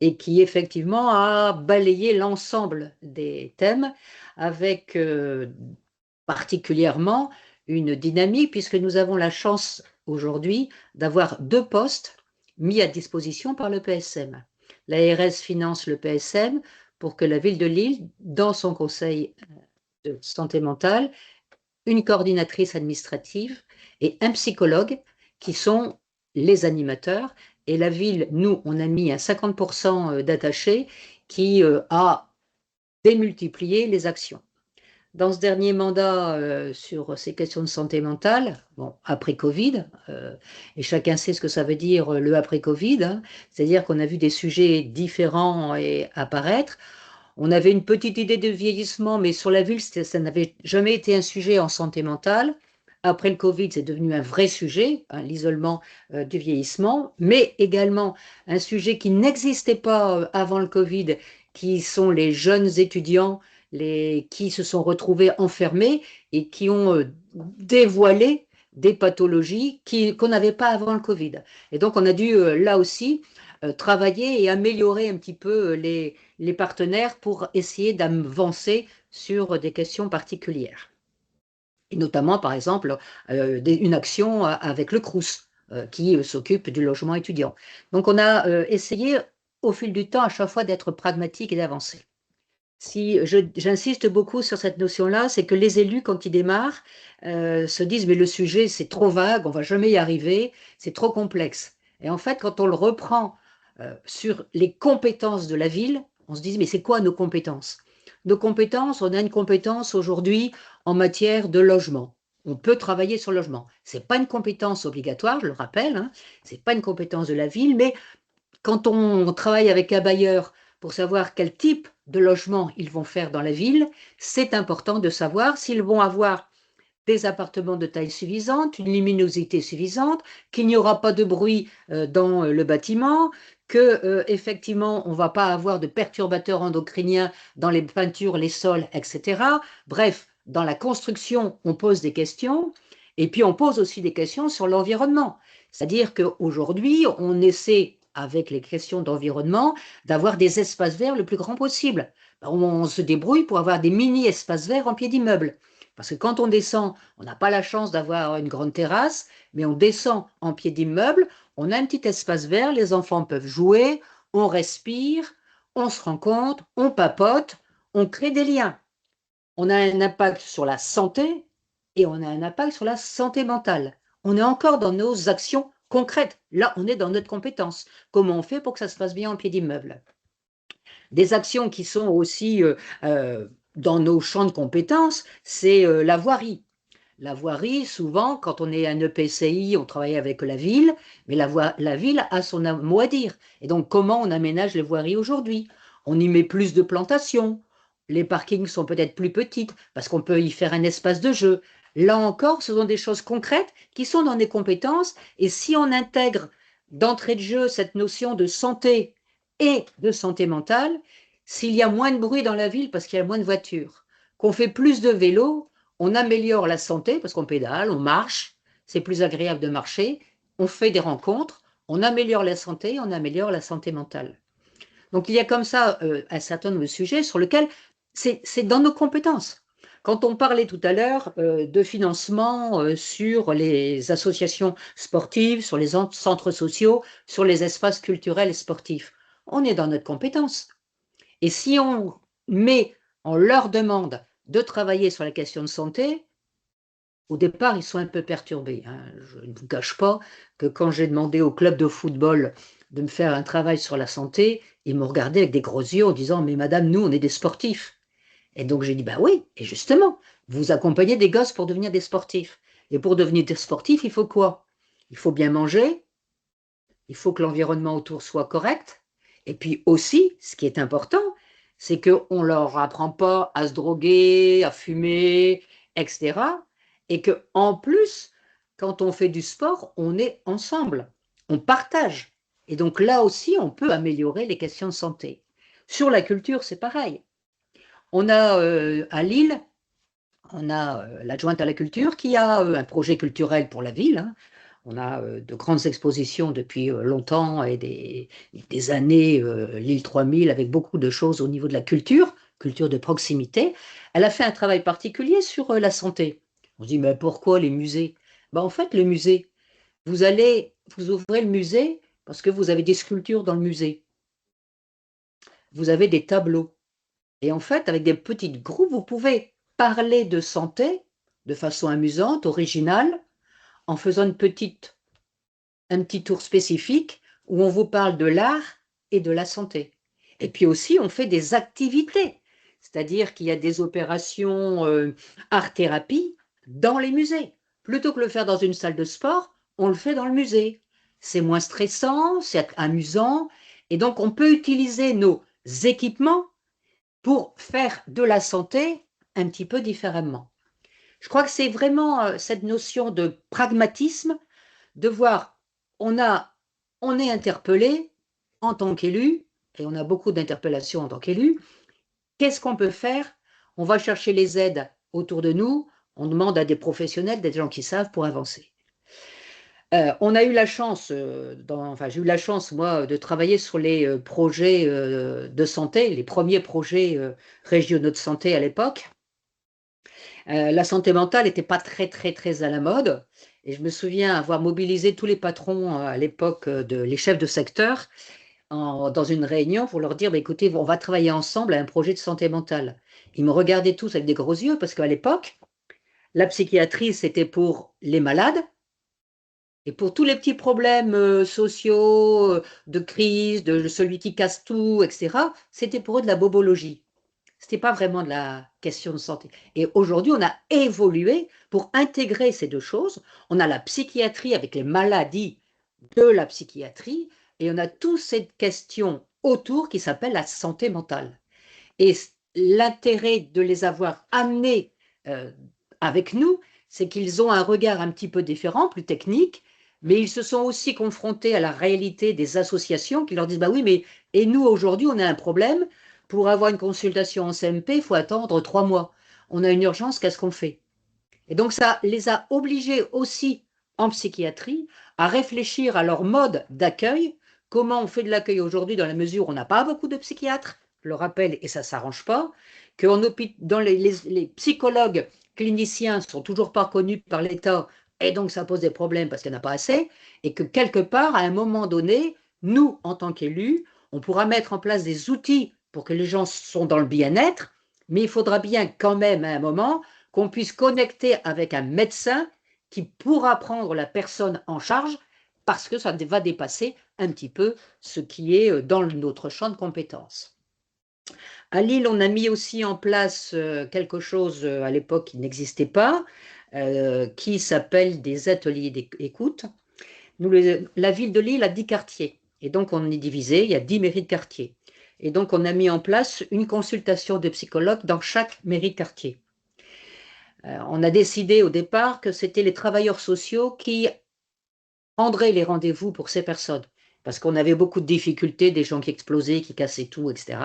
et qui effectivement a balayé l'ensemble des thèmes avec particulièrement une dynamique puisque nous avons la chance aujourd'hui d'avoir 2 postes mis à disposition par le PSM. L'ARS finance le PSM pour que la ville de Lille, dans son conseil de santé mentale, une coordinatrice administrative et un psychologue qui sont les animateurs. Et la ville, nous, on a mis un 50% d'attachés qui a démultiplié les actions. Dans ce dernier mandat sur ces questions de santé mentale, bon, après Covid, et chacun sait ce que ça veut dire le après Covid, hein, c'est-à-dire qu'on a vu des sujets différents apparaître. On avait une petite idée de vieillissement, mais sur la ville, ça n'avait jamais été un sujet en santé mentale. Après le Covid, c'est devenu un vrai sujet, hein, l'isolement du vieillissement, mais également un sujet qui n'existait pas avant le Covid, qui sont les jeunes étudiants qui se sont retrouvés enfermés et qui ont dévoilé des pathologies qu'on n'avait pas avant le Covid. Et donc, on a dû, là aussi, travailler et améliorer un petit peu les partenaires pour essayer d'avancer sur des questions particulières. Et notamment, par exemple, une action avec le Crous, qui s'occupe du logement étudiant. Donc, on a essayé, au fil du temps, à chaque fois, d'être pragmatique et d'avancer. Si j'insiste beaucoup sur cette notion-là, c'est que les élus, quand ils démarrent, se disent « mais le sujet, c'est trop vague, on ne va jamais y arriver, c'est trop complexe ». Et en fait, quand on le reprend sur les compétences de la ville, on se dit « mais c'est quoi nos compétences ?» Nos compétences, on a une compétence aujourd'hui en matière de logement. On peut travailler sur le logement. Ce n'est pas une compétence obligatoire, je le rappelle, hein, ce n'est pas une compétence de la ville, mais quand on travaille avec un bailleur pour savoir quel type de logement ils vont faire dans la ville, c'est important de savoir s'ils vont avoir des appartements de taille suffisante, une luminosité suffisante, qu'il n'y aura pas de bruit dans le bâtiment, que effectivement on ne va pas avoir de perturbateurs endocriniens dans les peintures, les sols, etc. Bref, dans la construction, on pose des questions et puis on pose aussi des questions sur l'environnement. C'est-à-dire qu'aujourd'hui, on essaie avec les questions d'environnement, d'avoir des espaces verts le plus grand possible. On se débrouille pour avoir des mini-espaces verts en pied d'immeuble. Parce que quand on descend, on n'a pas la chance d'avoir une grande terrasse, mais on descend en pied d'immeuble, on a un petit espace vert, les enfants peuvent jouer, on respire, on se rencontre, on papote, on crée des liens. On a un impact sur la santé et on a un impact sur la santé mentale. On est encore dans nos actions concrètes. Là, on est dans notre compétence. Comment on fait pour que ça se passe bien en pied d'immeuble? Des actions qui sont aussi dans nos champs de compétences, c'est la voirie. La voirie, souvent, quand on est un EPCI, on travaille avec la ville, mais la ville a son mot à dire. Et donc, comment on aménage les voiries aujourd'hui? On y met plus de plantations. Les parkings sont peut-être plus petites parce qu'on peut y faire un espace de jeu. Là encore, ce sont des choses concrètes qui sont dans des compétences. Et si on intègre d'entrée de jeu cette notion de santé et de santé mentale, s'il y a moins de bruit dans la ville parce qu'il y a moins de voitures, qu'on fait plus de vélos, on améliore la santé parce qu'on pédale, on marche, c'est plus agréable de marcher, on fait des rencontres, on améliore la santé, on améliore la santé mentale. Donc il y a comme ça un certain nombre de sujets sur lesquels c'est dans nos compétences. Quand on parlait tout à l'heure de financement sur les associations sportives, sur les centres sociaux, sur les espaces culturels et sportifs, on est dans notre compétence. Et si on leur demande de travailler sur la question de santé, au départ, ils sont un peu perturbés. Je ne vous cache pas que quand j'ai demandé au club de football de me faire un travail sur la santé, ils m'ont regardé avec des gros yeux en disant « Mais madame, nous, on est des sportifs. » Et donc j'ai dit « Bah oui, et justement, vous accompagnez des gosses pour devenir des sportifs. Et pour devenir des sportifs, il faut quoi? Il faut bien manger, il faut que l'environnement autour soit correct. Et puis aussi, ce qui est important, c'est qu'on ne leur apprend pas à se droguer, à fumer, etc. Et qu'en plus, quand on fait du sport, on est ensemble, on partage. Et donc là aussi, on peut améliorer les questions de santé. Sur la culture, c'est pareil. On a à Lille, on a l'adjointe à la culture qui a un projet culturel pour la ville. On a de grandes expositions depuis longtemps et des années, l'île 3000, avec beaucoup de choses au niveau de la culture de proximité. Elle a fait un travail particulier sur la santé. On se dit, mais pourquoi les musées? En fait, le musée, vous ouvrez le musée parce que vous avez des sculptures dans le musée. Vous avez des tableaux. Et en fait, avec des petits groupes, vous pouvez parler de santé de façon amusante, originale, en faisant un petit tour spécifique où on vous parle de l'art et de la santé. Et puis aussi, on fait des activités, c'est-à-dire qu'il y a des opérations art-thérapie dans les musées. Plutôt que de le faire dans une salle de sport, on le fait dans le musée. C'est moins stressant, c'est amusant, et donc on peut utiliser nos équipements pour faire de la santé un petit peu différemment. Je crois que c'est vraiment cette notion de pragmatisme, de voir, on est interpellé en tant qu'élu, et on a beaucoup d'interpellations en tant qu'élu, qu'est-ce qu'on peut faire? On va chercher les aides autour de nous, on demande à des professionnels, des gens qui savent pour avancer. On a eu la chance, j'ai eu la chance, moi, de travailler sur les projets de santé, les premiers projets régionaux de santé à l'époque. La santé mentale n'était pas très, très, très à la mode. Et je me souviens avoir mobilisé tous les patrons à l'époque, les chefs de secteur, dans une réunion pour leur dire, écoutez, on va travailler ensemble à un projet de santé mentale. Ils me regardaient tous avec des gros yeux parce qu'à l'époque, la psychiatrie, c'était pour les malades. Et pour tous les petits problèmes sociaux, de crise, de celui qui casse tout, etc., c'était pour eux de la bobologie. Ce n'était pas vraiment de la question de santé. Et aujourd'hui, on a évolué pour intégrer ces deux choses. On a la psychiatrie avec les maladies de la psychiatrie et on a toute cette question autour qui s'appelle la santé mentale. Et l'intérêt de les avoir amenés avec nous, c'est qu'ils ont un regard un petit peu différent, plus technique, mais ils se sont aussi confrontés à la réalité des associations qui leur disent, bah oui, mais et nous aujourd'hui, on a un problème, pour avoir une consultation en CMP, il faut attendre 3 mois. On a une urgence, qu'est-ce qu'on fait? Et donc ça les a obligés aussi en psychiatrie à réfléchir à leur mode d'accueil, comment on fait de l'accueil aujourd'hui dans la mesure où on n'a pas beaucoup de psychiatres, je le rappelle, et ça ne s'arrange pas, que dans les psychologues cliniciens ne sont toujours pas reconnus par l'État, et donc ça pose des problèmes parce qu'il n'y en a pas assez, et que quelque part, à un moment donné, nous, en tant qu'élus, on pourra mettre en place des outils pour que les gens soient dans le bien-être, mais il faudra bien quand même, à un moment, qu'on puisse connecter avec un médecin qui pourra prendre la personne en charge parce que ça va dépasser un petit peu ce qui est dans notre champ de compétences. À Lille, on a mis aussi en place quelque chose à l'époque qui n'existait pas, qui s'appelle des ateliers d'écoute. La ville de Lille a 10 quartiers, et donc on est divisé, il y a 10 mairies de quartier. Et donc on a mis en place une consultation de psychologue dans chaque mairie de quartier. On a décidé au départ que c'était les travailleurs sociaux qui prendraient les rendez-vous pour ces personnes, parce qu'on avait beaucoup de difficultés, des gens qui explosaient, qui cassaient tout, etc.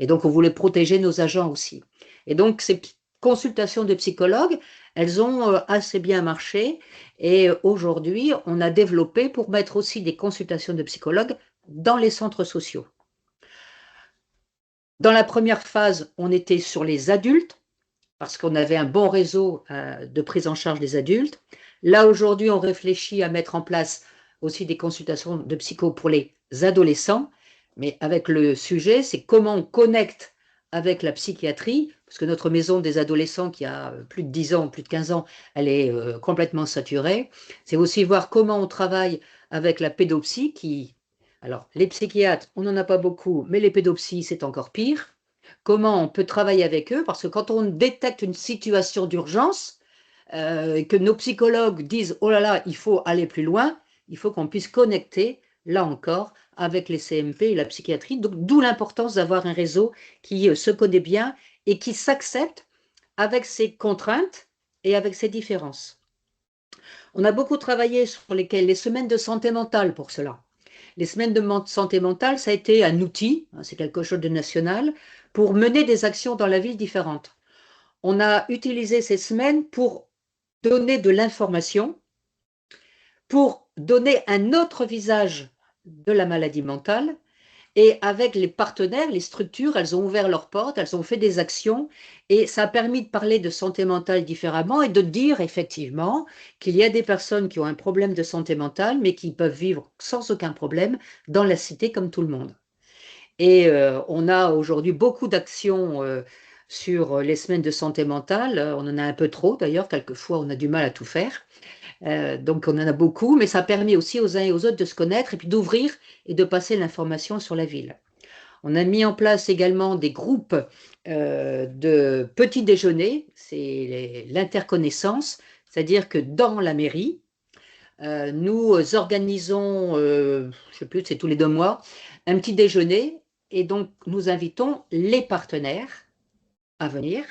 Et donc on voulait protéger nos agents aussi. Et donc ces consultations de psychologues, elles ont assez bien marché, et aujourd'hui on a développé pour mettre aussi des consultations de psychologues dans les centres sociaux. Dans la première phase, on était sur les adultes, parce qu'on avait un bon réseau de prise en charge des adultes. Là, aujourd'hui, on réfléchit à mettre en place aussi des consultations de psycho pour les adolescents, mais avec le sujet, c'est comment on connecte avec la psychiatrie, parce que notre maison des adolescents, qui a plus de 10 ans, plus de 15 ans, elle est complètement saturée. C'est aussi voir comment on travaille avec la pédopsie, alors, les psychiatres, on n'en a pas beaucoup, mais les pédopsies, c'est encore pire. Comment on peut travailler avec eux, parce que quand on détecte une situation d'urgence, que nos psychologues disent oh là là, il faut aller plus loin, il faut qu'on puisse connecter, là encore, avec les CMP et la psychiatrie. Donc, d'où l'importance d'avoir un réseau qui se connaît bien et qui s'accepte avec ses contraintes et avec ses différences. On a beaucoup travaillé sur les semaines de santé mentale pour cela. Les semaines de santé mentale, ça a été un outil, c'est quelque chose de national, pour mener des actions dans la ville différentes. On a utilisé ces semaines pour donner de l'information, pour donner un autre visage de la maladie mentale. Et avec les partenaires, les structures, elles ont ouvert leurs portes, elles ont fait des actions et ça a permis de parler de santé mentale différemment et de dire effectivement qu'il y a des personnes qui ont un problème de santé mentale mais qui peuvent vivre sans aucun problème dans la cité comme tout le monde. Et on a aujourd'hui beaucoup d'actions sur les semaines de santé mentale. On en a un peu trop d'ailleurs, quelquefois on a du mal à tout faire. Donc on en a beaucoup, mais ça permet aussi aux uns et aux autres de se connaître et puis d'ouvrir et de passer l'information sur la ville. On a mis en place également des groupes de petits déjeuners, c'est l'interconnaissance, c'est-à-dire que dans la mairie, nous organisons, je ne sais plus, c'est tous les 2 mois, un petit déjeuner et donc nous invitons les partenaires à venir.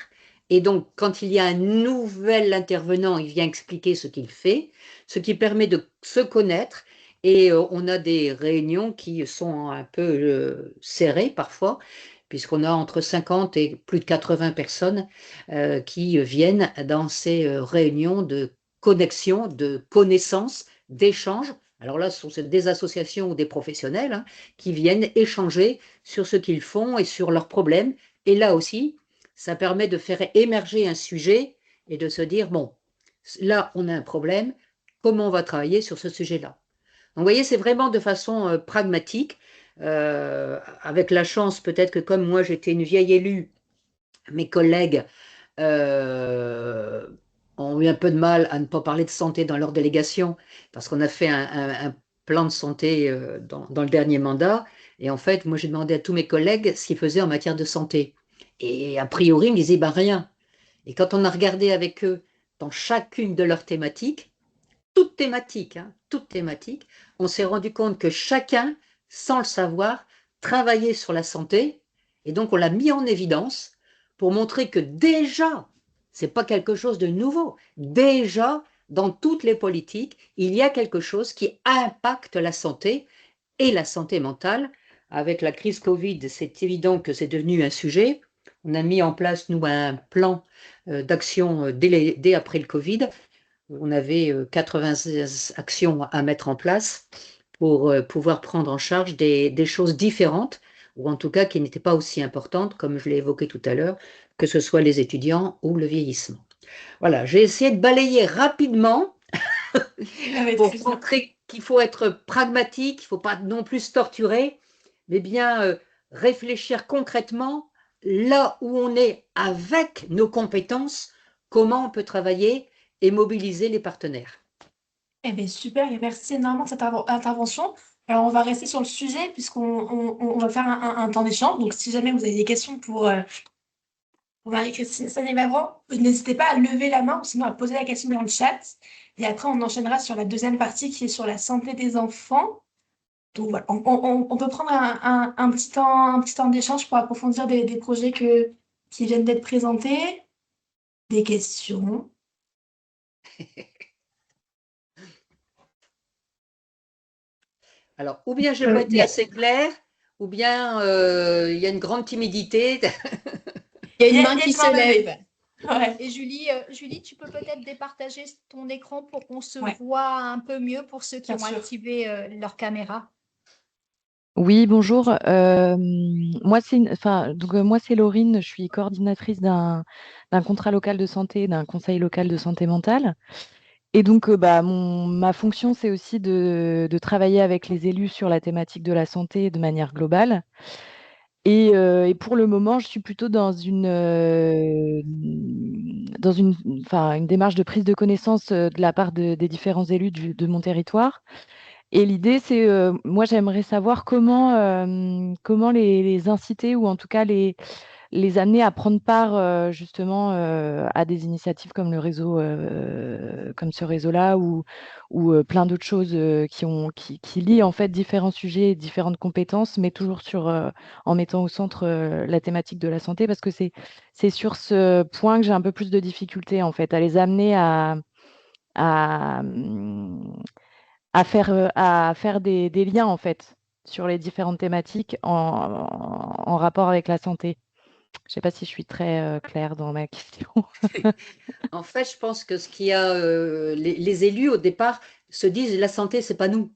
Et donc, quand il y a un nouvel intervenant, il vient expliquer ce qu'il fait, ce qui permet de se connaître. Et on a des réunions qui sont un peu serrées parfois, puisqu'on a entre 50 et plus de 80 personnes qui viennent dans ces réunions de connexion, de connaissance, d'échange. Alors là, ce sont des associations ou des professionnels hein, qui viennent échanger sur ce qu'ils font et sur leurs problèmes. Et là aussi, ça permet de faire émerger un sujet et de se dire, bon, là, on a un problème, comment on va travailler sur ce sujet-là? Donc, vous voyez, c'est vraiment de façon pragmatique, avec la chance peut-être que comme moi, j'étais une vieille élue, mes collègues ont eu un peu de mal à ne pas parler de santé dans leur délégation, parce qu'on a fait un plan de santé dans le dernier mandat, et en fait, moi, j'ai demandé à tous mes collègues ce qu'ils faisaient en matière de santé. Et a priori, ils me disaient, ben rien. Et quand on a regardé avec eux dans chacune de leurs thématiques, toutes thématiques, on s'est rendu compte que chacun, sans le savoir, travaillait sur la santé. Et donc, on l'a mis en évidence pour montrer que déjà, c'est pas quelque chose de nouveau. Déjà, dans toutes les politiques, il y a quelque chose qui impacte la santé et la santé mentale. Avec la crise Covid, c'est évident que c'est devenu un sujet. On a mis en place, nous, un plan d'action dès après le Covid. On avait 80 actions à mettre en place pour pouvoir prendre en charge des choses différentes, ou en tout cas qui n'étaient pas aussi importantes, comme je l'ai évoqué tout à l'heure, que ce soit les étudiants ou le vieillissement. Voilà, j'ai essayé de balayer rapidement Ah ouais, pour très bien. montrer qu'il faut être pragmatique, il ne faut pas non plus se torturer, mais bien réfléchir concrètement là où on est avec nos compétences, comment on peut travailler et mobiliser les partenaires. Eh bien, super, et merci énormément de cette intervention. Alors, on va rester sur le sujet puisqu'on va faire un temps d'échange. Donc, si jamais vous avez des questions pour Marie-Christine Sané-Mavro, n'hésitez pas à lever la main ou sinon à poser la question dans le chat. Et après, on enchaînera sur la deuxième partie qui est sur la santé des enfants. Donc, voilà, on peut prendre un petit temps d'échange pour approfondir des projets qui viennent d'être présentés. Des questions. Alors, ou bien je n'ai pas Il été assez claire, ou bien il y a une grande timidité. Il y a y une a main une qui main se levée. lève. Ouais, Et Julie, tu peux peut-être départager ton écran pour qu'on se ouais, voit un peu mieux pour ceux qui bien ont sûr. activé leur caméra. Oui, bonjour. Moi, c'est Laurine. Je suis coordinatrice d'un contrat local de santé, d'un conseil local de santé mentale. Et donc, ma fonction, c'est aussi de travailler avec les élus sur la thématique de la santé de manière globale. Et pour le moment, je suis plutôt une démarche de prise de connaissance de la part des différents élus de mon territoire. Et l'idée, c'est, moi, j'aimerais savoir comment les inciter ou en tout cas les amener à prendre part justement à des initiatives comme le réseau, comme ce réseau-là ou plein d'autres choses qui lient en fait différents sujets et différentes compétences, mais toujours en mettant au centre la thématique de la santé, parce que c'est sur ce point que j'ai un peu plus de difficultés en fait, à les amener à, hum, à faire des liens en fait sur les différentes thématiques en rapport avec la santé. Je ne sais pas si je suis très claire dans ma question. En fait, je pense que ce qu'il y a, les élus au départ se disent la santé, c'est pas nous,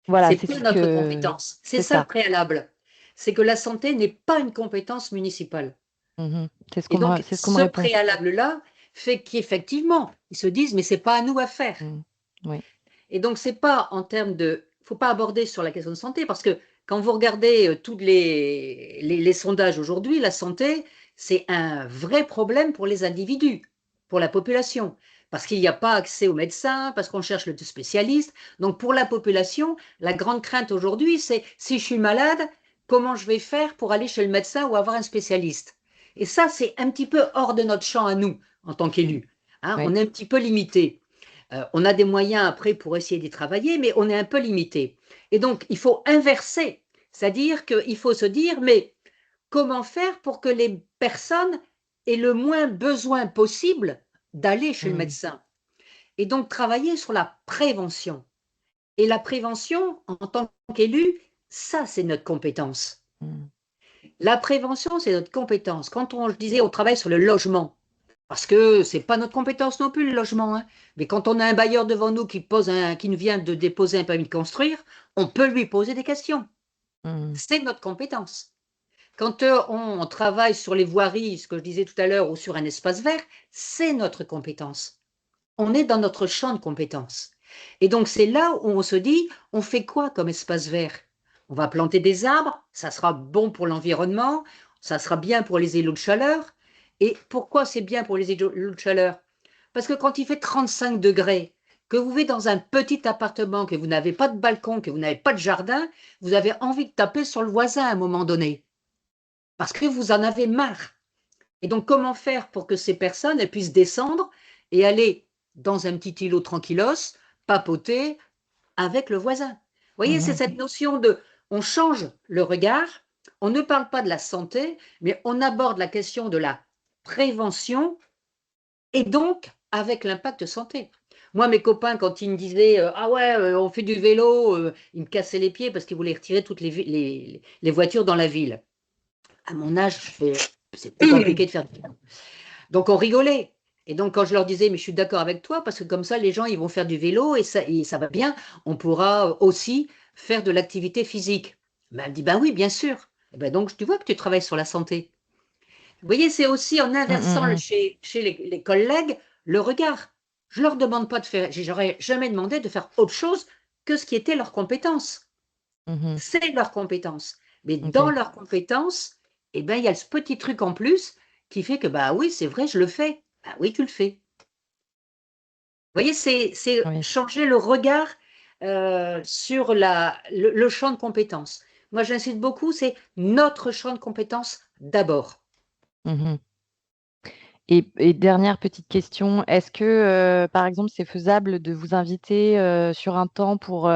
Voilà, c'est c'est pas ce notre que compétence. C'est c'est ça le ça. préalable. C'est que la santé n'est pas une compétence municipale. Mhm. Et donc, C'est ce qu'on me ce répond. préalable-là fait qu'effectivement, ils se disent, mais c'est pas à nous à faire. Mhm. Oui. Et donc, c'est pas en termes de. Il ne faut pas aborder sur la question de santé, parce que quand vous regardez tous les sondages aujourd'hui, la santé, c'est un vrai problème pour les individus, pour la population. Parce qu'il n'y a pas accès aux médecins, parce qu'on cherche le spécialiste. Donc, pour la population, la grande crainte aujourd'hui, c'est si je suis malade, comment je vais faire pour aller chez le médecin ou avoir un spécialiste? Et ça, c'est un petit peu hors de notre champ à nous, en tant Mhm. qu'élus. Hein, Oui. on est un petit peu limité. On a des moyens après pour essayer d'y travailler, mais on est un peu limité. Et donc, il faut inverser, c'est-à-dire qu'il faut se dire, mais comment faire pour que les personnes aient le moins besoin possible d'aller chez le Mhm. médecin? Et donc, travailler sur la prévention. Et la prévention, en tant qu'élu, ça, c'est notre compétence. Mhm. La prévention, c'est notre compétence. Quand je disais, on travaille sur le logement, parce que ce n'est pas notre compétence non plus, le logement. Hein. Mais quand on a un bailleur devant nous qui nous vient de déposer un permis de construire, on peut lui poser des questions. Mhm. C'est notre compétence. Quand on travaille sur les voiries, ce que je disais tout à l'heure, ou sur un espace vert, c'est notre compétence. On est dans notre champ de compétences. Et donc c'est là où on se dit, on fait quoi comme espace vert? On va planter des arbres, ça sera bon pour l'environnement, ça sera bien pour les îlots de chaleur. Et pourquoi c'est bien pour les îlots de chaleur? Parce que quand il fait 35 degrés, que vous vivez dans un petit appartement, que vous n'avez pas de balcon, que vous n'avez pas de jardin, vous avez envie de taper sur le voisin à un moment donné, parce que vous en avez marre. Et donc, comment faire pour que ces personnes elles puissent descendre et aller dans un petit îlot tranquillos, papoter avec le voisin? Vous voyez, c'est Mhm. cette notion de on change le regard, on ne parle pas de la santé, mais on aborde la question de la prévention et donc avec l'impact santé. Moi, mes copains, quand ils me disaient ah ouais, on fait du vélo, ils me cassaient les pieds parce qu'ils voulaient retirer toutes les voitures dans la ville. À mon âge, c'est plus compliqué de faire du vélo. Donc on rigolait. Et donc quand je leur disais, mais je suis d'accord avec toi, parce que comme ça, les gens, ils vont faire du vélo et ça va bien, on pourra aussi faire de l'activité physique. Ben, elle dit, ben oui, bien sûr. Eh ben donc, tu vois que tu travailles sur la santé. Vous voyez, c'est aussi en inversant chez les collègues le regard. Je ne leur demande pas de faire, j'aurais jamais demandé de faire autre chose que ce qui était leur compétence. C'est leur compétence. Mais dans Ok. leur compétence, eh ben, il y a ce petit truc en plus qui fait que, bah oui, c'est vrai, je le fais. Bah oui, tu le fais. Vous voyez, c'est Oui. changer le regard sur le champ de compétences. Moi, j'insiste beaucoup, c'est notre champ de compétences d'abord. Mhm. Et dernière petite question, est-ce que, par exemple, c'est faisable de vous inviter sur un temps pour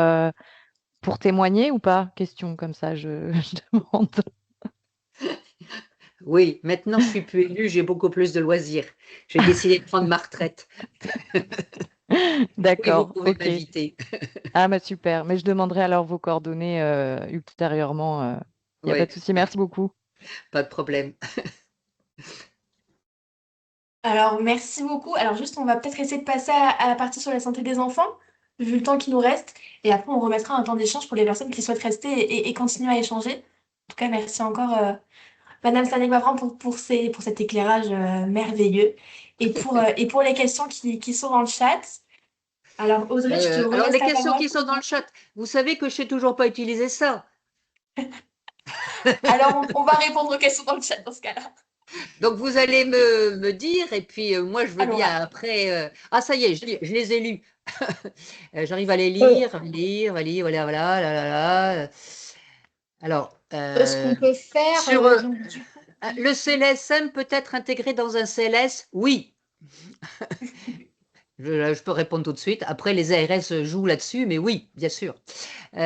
témoigner ou pas? Question comme ça, je demande. Oui, maintenant je suis plus élue, j'ai beaucoup plus de loisirs. J'ai décidé de prendre ma retraite. Oui, vous D'accord, pouvez ok. m'inviter. Ah, bah super. Mais je demanderai alors vos coordonnées ultérieurement. Il n'y a pas Oui, de souci. Merci beaucoup. pas de problème. Alors, merci beaucoup. Alors, juste, on va peut-être essayer de passer à la partie sur la santé des enfants, vu le temps qui nous reste. Et après, on remettra un temps d'échange pour les personnes qui souhaitent rester et continuer à échanger. En tout cas, merci encore, Madame Sanek-Bavran, pour cet éclairage merveilleux. Et pour les questions qui sont dans le chat. Alors, Audrey, je te Alors, relaisse les la questions parole. qui sont dans le chat, vous savez que je sais toujours pas utiliser ça. Alors, on va répondre aux questions dans le chat dans ce cas-là. Donc, vous allez me dire, et puis moi, je veux bien Alors, après. Ah, ça y est, je les ai lus. J'arrive à les Euh, lire, voilà, voilà, là, là, là. Alors, Ce qu'on peut faire, sur donc du coup, le CLSM peut être intégré dans un CLS? Oui. Je peux répondre tout de suite. Après, les ARS jouent là-dessus, mais oui, bien sûr. il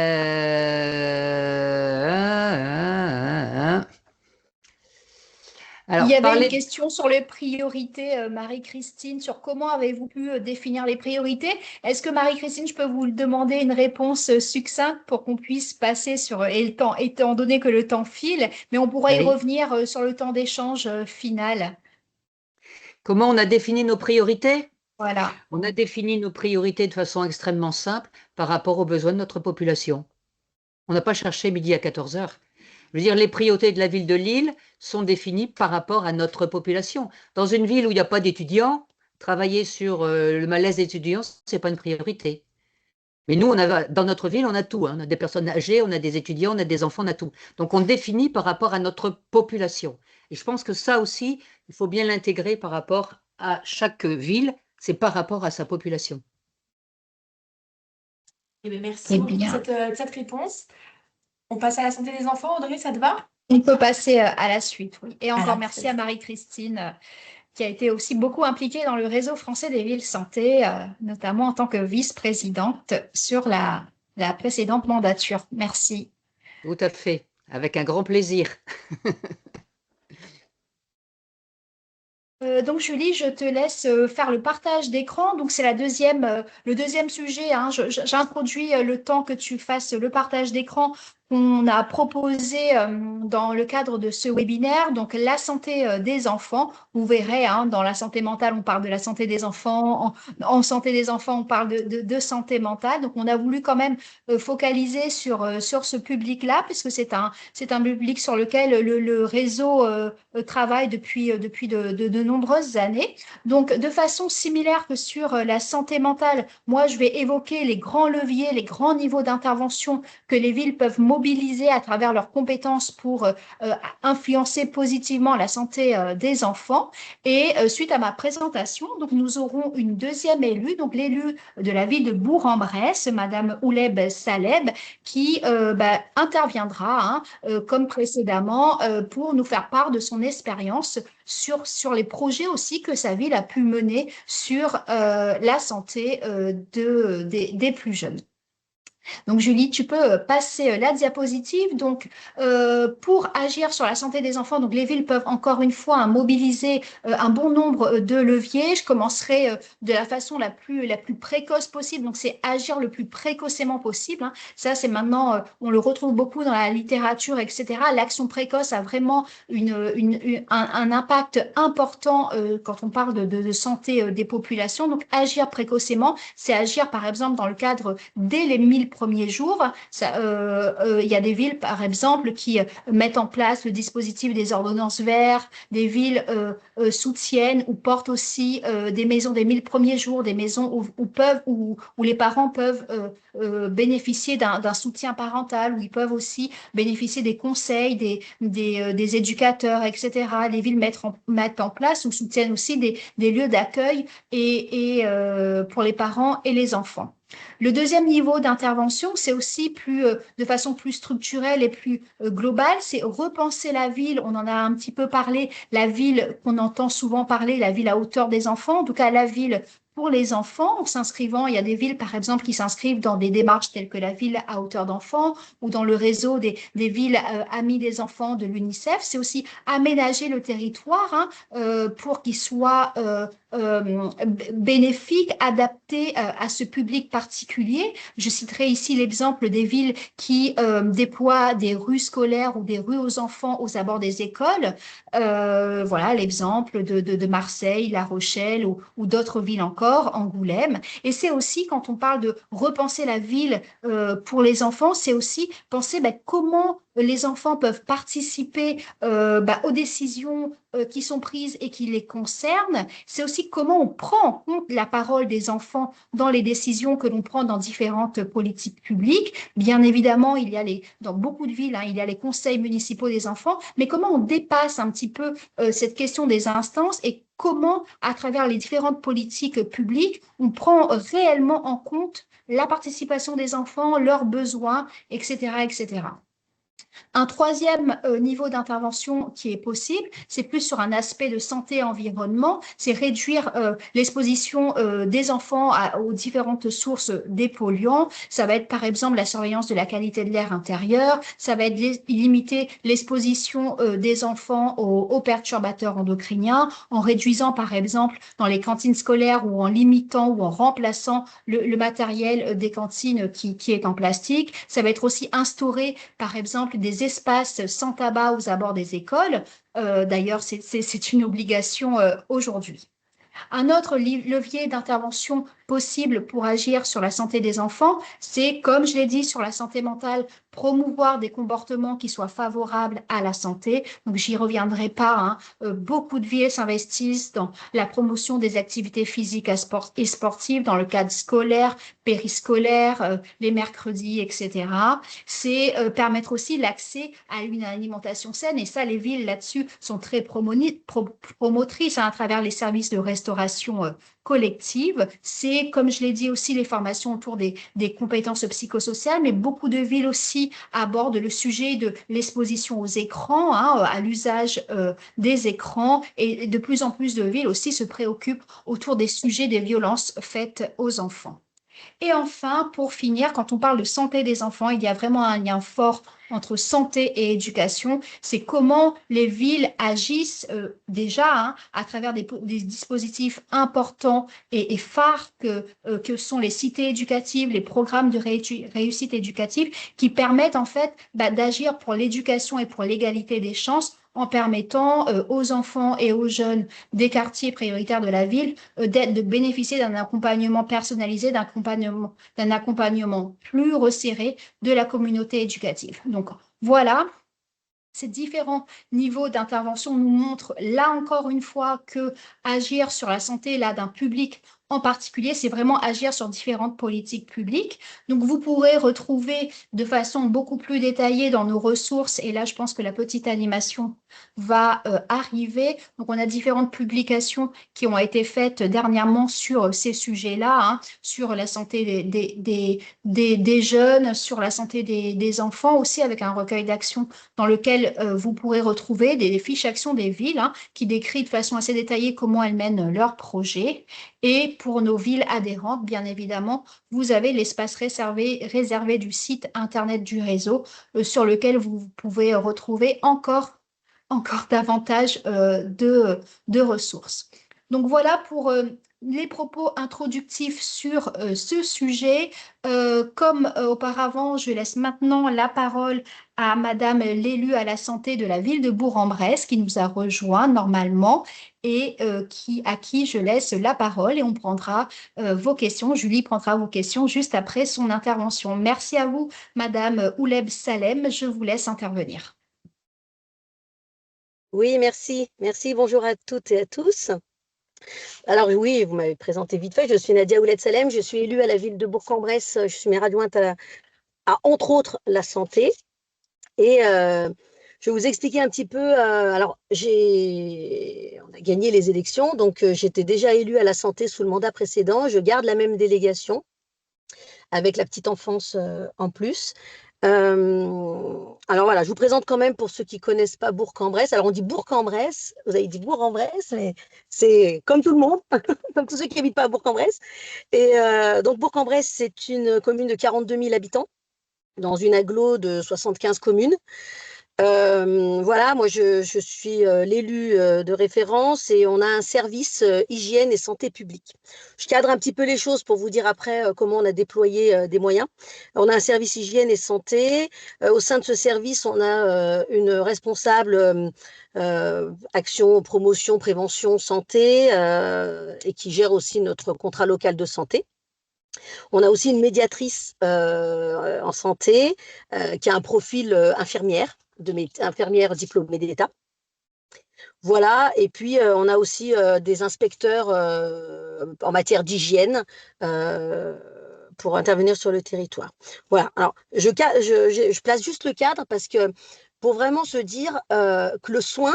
y Alors, avait une parler. question sur les priorités, Marie-Christine, sur comment avez-vous pu définir les priorités. Est-ce que Marie-Christine, je peux vous demander une réponse succincte pour qu'on puisse passer sur et le temps, étant donné que le temps file, mais on pourra y Oui. revenir sur le temps d'échange final. Comment on a défini nos priorités? Voilà. On a défini nos priorités de façon extrêmement simple par rapport aux besoins de notre population. On n'a pas cherché midi à 14 heures. Je veux dire, les priorités de la ville de Lille sont définies par rapport à notre population. Dans une ville où il n'y a pas d'étudiants, travailler sur le malaise des étudiants, ce n'est pas une priorité. Mais nous, dans notre ville, on a tout, hein. On a des personnes âgées, on a des étudiants, on a des enfants, on a tout. Donc, on définit par rapport à notre population. Et je pense que ça aussi, il faut bien l'intégrer par rapport à chaque ville, c'est par rapport à sa population. eh bien, merci Eh beaucoup bien, de cette réponse. On passe à la santé des enfants, Audrey, ça te va? on peut passer à la suite, oui. Et encore Alors, merci à Marie-Christine, qui a été aussi beaucoup impliquée dans le réseau français des villes santé, notamment en tant que vice-présidente sur la précédente mandature. Merci. Tout à fait, avec un grand plaisir. Donc Julie, je te laisse faire le partage d'écran. Donc c'est le deuxième sujet, hein. J'introduis le temps que tu fasses le partage d'écran qu'on a proposé dans le cadre de ce webinaire. Donc la santé des enfants. Vous verrez, hein, dans la santé mentale, on parle de la santé des enfants. En santé des enfants, on parle de santé mentale. Donc on a voulu quand même focaliser sur ce public-là, puisque c'est un public sur lequel le réseau travaille depuis de nombreuses années. Donc, de façon similaire que sur la santé mentale, moi, je vais évoquer les grands leviers, les grands niveaux d'intervention que les villes peuvent mobiliser à travers leurs compétences pour influencer positivement la santé des enfants. Et suite à ma présentation, donc, nous aurons une deuxième élue, donc l'élue de la ville de Bourg-en-Bresse, Madame Ouleb Saleb, qui interviendra, hein, comme précédemment, pour nous faire part de son expérience sur les projets aussi que sa ville a pu mener sur la santé des plus jeunes. Donc, Julie, tu peux passer la diapositive. Donc, pour agir sur la santé des enfants, donc les villes peuvent encore une fois mobiliser un bon nombre de leviers. Je commencerai de la façon la plus précoce possible. Donc, c'est agir le plus précocement possible, hein. Ça, c'est maintenant, on le retrouve beaucoup dans la littérature, etc. L'action précoce a vraiment un impact important quand on parle de santé des populations. Donc, agir précocement, c'est agir, par exemple, dans le cadre dès les 1000 premiers jours. Il y a des villes, par exemple, qui mettent en place le dispositif des ordonnances vertes. Des villes soutiennent ou portent aussi des maisons des 1000 premiers jours, des maisons où les parents peuvent bénéficier d'un soutien parental, où ils peuvent aussi bénéficier des conseils, des éducateurs, etc. Les villes mettent en place ou soutiennent aussi des lieux d'accueil pour les parents et les enfants. Le deuxième niveau d'intervention, c'est aussi de façon plus structurelle et plus globale, c'est repenser la ville. On en a un petit peu parlé, la ville qu'on entend souvent parler, la ville à hauteur des enfants, en tout cas la ville pour les enfants, il y a des villes par exemple qui s'inscrivent dans des démarches telles que la ville à hauteur d'enfants ou dans le réseau des villes amies des enfants de l'UNICEF. C'est aussi aménager le territoire pour qu'il soit bénéfique, adapté à ce public particulier. Je citerai ici l'exemple des villes qui déploient des rues scolaires ou des rues aux enfants aux abords des écoles. Voilà l'exemple de Marseille, La Rochelle ou d'autres villes encore, Angoulême. Et c'est aussi, quand on parle de repenser la ville pour les enfants, c'est aussi penser comment les enfants peuvent participer aux décisions qui sont prises et qui les concernent. C'est aussi comment on prend en compte la parole des enfants dans les décisions que l'on prend dans différentes politiques publiques. Bien évidemment, dans beaucoup de villes, il y a les conseils municipaux des enfants, mais comment on dépasse un petit peu cette question des instances et comment, à travers les différentes politiques publiques, on prend réellement en compte la participation des enfants, leurs besoins, etc., etc. Un troisième niveau d'intervention qui est possible, c'est plus sur un aspect de santé-environnement, c'est réduire l'exposition des enfants aux différentes sources des polluants. Ça va être par exemple la surveillance de la qualité de l'air intérieur, ça va être limiter l'exposition des enfants aux perturbateurs endocriniens, en réduisant par exemple dans les cantines scolaires ou en limitant ou en remplaçant le matériel des cantines qui est en plastique. Ça va être aussi instaurer par exemple des espaces sans tabac aux abords des écoles. D'ailleurs, c'est une obligation aujourd'hui. Un autre levier d'intervention possible pour agir sur la santé des enfants, c'est, comme je l'ai dit, sur la santé mentale, promouvoir des comportements qui soient favorables à la santé. Donc, j'y reviendrai pas. Beaucoup de villes s'investissent dans la promotion des activités physiques et sportives dans le cadre scolaire, périscolaire, les mercredis, etc. C'est permettre aussi l'accès à une alimentation saine. Et ça, les villes là-dessus sont très promotrices à travers les services de restauration collective. C'est, comme je l'ai dit aussi, les formations autour des compétences psychosociales, mais beaucoup de villes aussi abordent le sujet de l'exposition aux écrans, à l'usage des écrans, et de plus en plus de villes aussi se préoccupent autour des sujets des violences faites aux enfants. Et enfin, pour finir, quand on parle de santé des enfants, il y a vraiment un lien fort entre santé et éducation. C'est comment les villes agissent déjà à travers des dispositifs importants et phares que sont les cités éducatives, les programmes de réussite éducative qui permettent en fait d'agir pour l'éducation et pour l'égalité des chances en permettant aux enfants et aux jeunes des quartiers prioritaires de la ville de bénéficier d'un accompagnement personnalisé, d'un accompagnement plus resserré de la communauté éducative. Donc voilà, ces différents niveaux d'intervention nous montrent là encore une fois que agir sur la santé d'un public en particulier, c'est vraiment agir sur différentes politiques publiques. Donc, vous pourrez retrouver de façon beaucoup plus détaillée dans nos ressources, et là, je pense que la petite animation va arriver. Donc, on a différentes publications qui ont été faites dernièrement sur ces sujets-là, sur la santé des jeunes, sur la santé des enfants, aussi avec un recueil d'actions dans lequel vous pourrez retrouver des fiches actions des villes qui décrivent de façon assez détaillée comment elles mènent leurs projets. Et pour nos villes adhérentes, bien évidemment, vous avez l'espace réservé du site internet du réseau sur lequel vous pouvez retrouver encore davantage de ressources. Donc voilà pour les propos introductifs sur ce sujet. Comme auparavant, je laisse maintenant la parole à Madame l'élue à la santé de la ville de Bourg-en-Bresse qui nous a rejoint normalement et à qui je laisse la parole et on prendra vos questions. Julie prendra vos questions juste après son intervention. Merci à vous, Madame Ouleb Salem. Je vous laisse intervenir. Oui, merci. Merci. Bonjour à toutes et à tous. Alors oui, vous m'avez présenté vite fait. Je suis Nadia Ouled Salem. Je suis élue à la ville de Bourg-en-Bresse. Je suis maire adjointe entre autres, la santé. Et je vais vous expliquer un petit peu. Alors, on a gagné les élections. Donc, j'étais déjà élue à la santé sous le mandat précédent. Je garde la même délégation avec la petite enfance en plus. Alors voilà, je vous présente quand même pour ceux qui ne connaissent pas Bourg-en-Bresse. Alors on dit Bourg-en-Bresse, vous avez dit Bourg-en-Bresse, mais c'est comme tout le monde, comme tous ceux qui n'habitent pas à Bourg-en-Bresse. Et donc Bourg-en-Bresse, c'est une commune de 42 000 habitants dans une agglo de 75 communes. Voilà, moi je suis l'élu de référence et on a un service hygiène et santé publique. Je cadre un petit peu les choses pour vous dire après comment on a déployé des moyens. On a un service hygiène et santé. Au sein de ce service, on a une responsable action, promotion, prévention, santé et qui gère aussi notre contrat local de santé. On a aussi une médiatrice en santé qui a un profil infirmière diplômée d'État. Voilà, et puis on a aussi des inspecteurs en matière d'hygiène pour intervenir sur le territoire. Voilà, alors je place juste le cadre parce que pour vraiment se dire que le soin,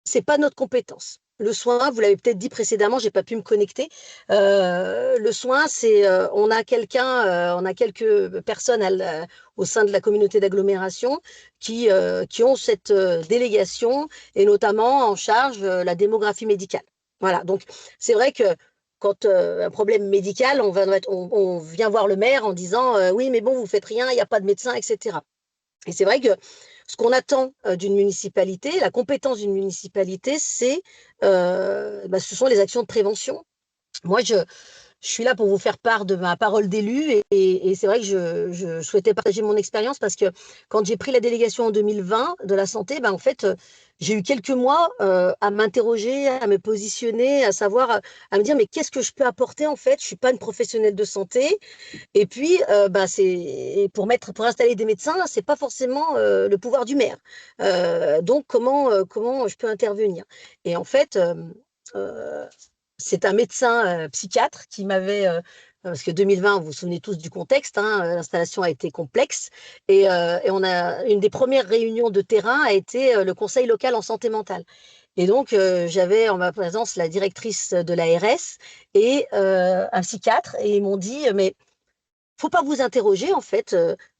c'est pas notre compétence. Le soin, vous l'avez peut-être dit précédemment, j'ai pas pu me connecter. Le soin, c'est on a quelques personnes au sein de la communauté d'agglomération qui ont cette délégation et notamment en charge la démographie médicale. Voilà, donc c'est vrai que quand un problème médical, on vient voir le maire en disant oui, mais bon, vous faites rien, il n'y a pas de médecin, etc. Et c'est vrai que ce qu'on attend d'une municipalité, la compétence d'une municipalité, ce sont les actions de prévention. Moi, je suis là pour vous faire part de ma parole d'élu et c'est vrai que je souhaitais partager mon expérience parce que quand j'ai pris la délégation en 2020 de la santé, en fait, j'ai eu quelques mois à m'interroger, à me positionner, à savoir, à me dire mais qu'est-ce que je peux apporter en fait? Je suis pas une professionnelle de santé. Et puis, pour installer des médecins, c'est pas forcément le pouvoir du maire. Donc, comment je peux intervenir? Et en fait, c'est un médecin psychiatre qui m'avait, parce que 2020, vous vous souvenez tous du contexte, hein, l'installation a été complexe, et une des premières réunions de terrain a été le conseil local en santé mentale. Et donc, j'avais en ma présence la directrice de l'ARS et un psychiatre, et ils m'ont dit, mais faut pas vous interroger, en fait,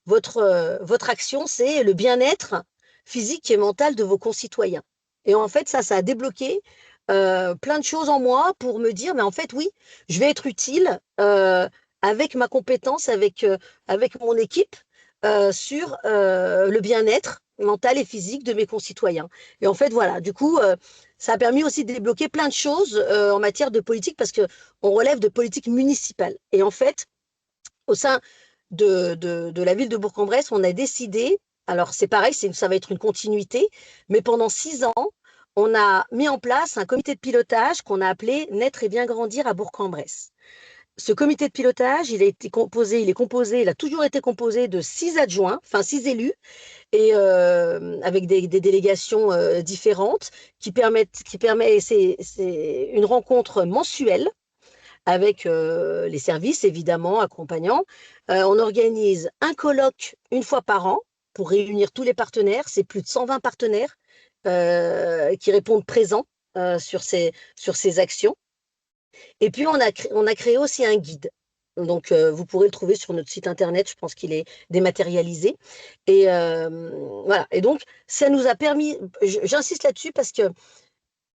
votre action, c'est le bien-être physique et mental de vos concitoyens. Et en fait, ça a débloqué plein de choses en moi pour me dire, mais en fait, oui, je vais être utile avec ma compétence, avec mon équipe sur le bien-être mental et physique de mes concitoyens. Et en fait, voilà, du coup, ça a permis aussi de débloquer plein de choses en matière de politique parce qu'on relève de politique municipale. Et en fait, au sein de la ville de Bourg-en-Bresse, on a décidé, alors c'est pareil, ça va être une continuité, mais pendant 6 ans, on a mis en place un comité de pilotage qu'on a appelé Naître et bien grandir à Bourg-en-Bresse. Ce comité de pilotage, il a toujours été composé de 6 adjoints, enfin 6 élus, et avec des délégations différentes c'est une rencontre mensuelle avec les services, évidemment, accompagnants. On organise un colloque une fois par an pour réunir tous les partenaires. C'est plus de 120 partenaires qui répondent présents sur ces actions. Et puis, on a créé aussi un guide. Donc, vous pourrez le trouver sur notre site internet. Je pense qu'il est dématérialisé. Et voilà. Et donc, ça nous a permis, j'insiste là-dessus parce que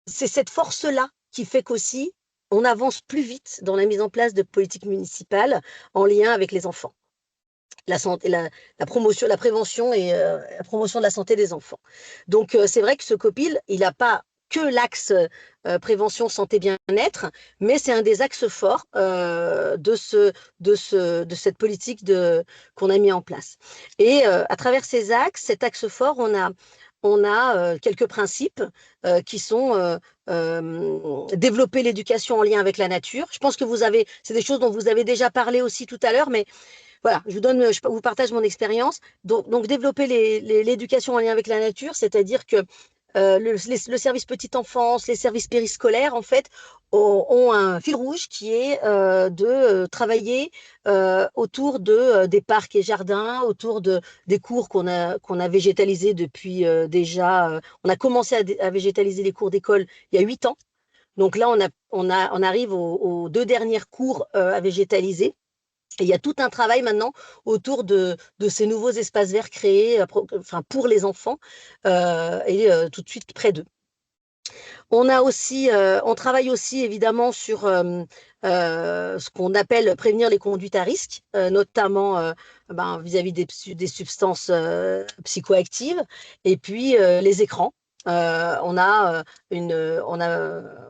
c'est cette force-là qui fait qu'aussi, on avance plus vite dans la mise en place de politiques municipales en lien avec les enfants. La santé, la promotion, la prévention et la promotion de la santé des enfants. Donc, c'est vrai que ce COPIL, il n'a pas que l'axe prévention, santé, bien-être, mais c'est un des axes forts de cette politique qu'on a mis en place. Et à travers ces axes, cet axe fort, on a quelques principes qui sont développer l'éducation en lien avec la nature. Je pense que c'est des choses dont vous avez déjà parlé aussi tout à l'heure, mais voilà, je vous partage mon expérience. Donc développer l'éducation en lien avec la nature, c'est-à-dire que le service petite enfance, les services périscolaires, en fait, ont un fil rouge qui est de travailler autour des parcs et jardins, autour des cours qu'on a végétalisés depuis déjà. On a commencé à végétaliser les cours d'école il y a 8 ans. Donc là, on arrive aux 2 dernières cours à végétaliser. Et il y a tout un travail maintenant autour de ces nouveaux espaces verts créés pour les enfants tout de suite près d'eux. On travaille aussi évidemment sur ce qu'on appelle prévenir les conduites à risque, notamment vis-à-vis des substances psychoactives et puis les écrans. On a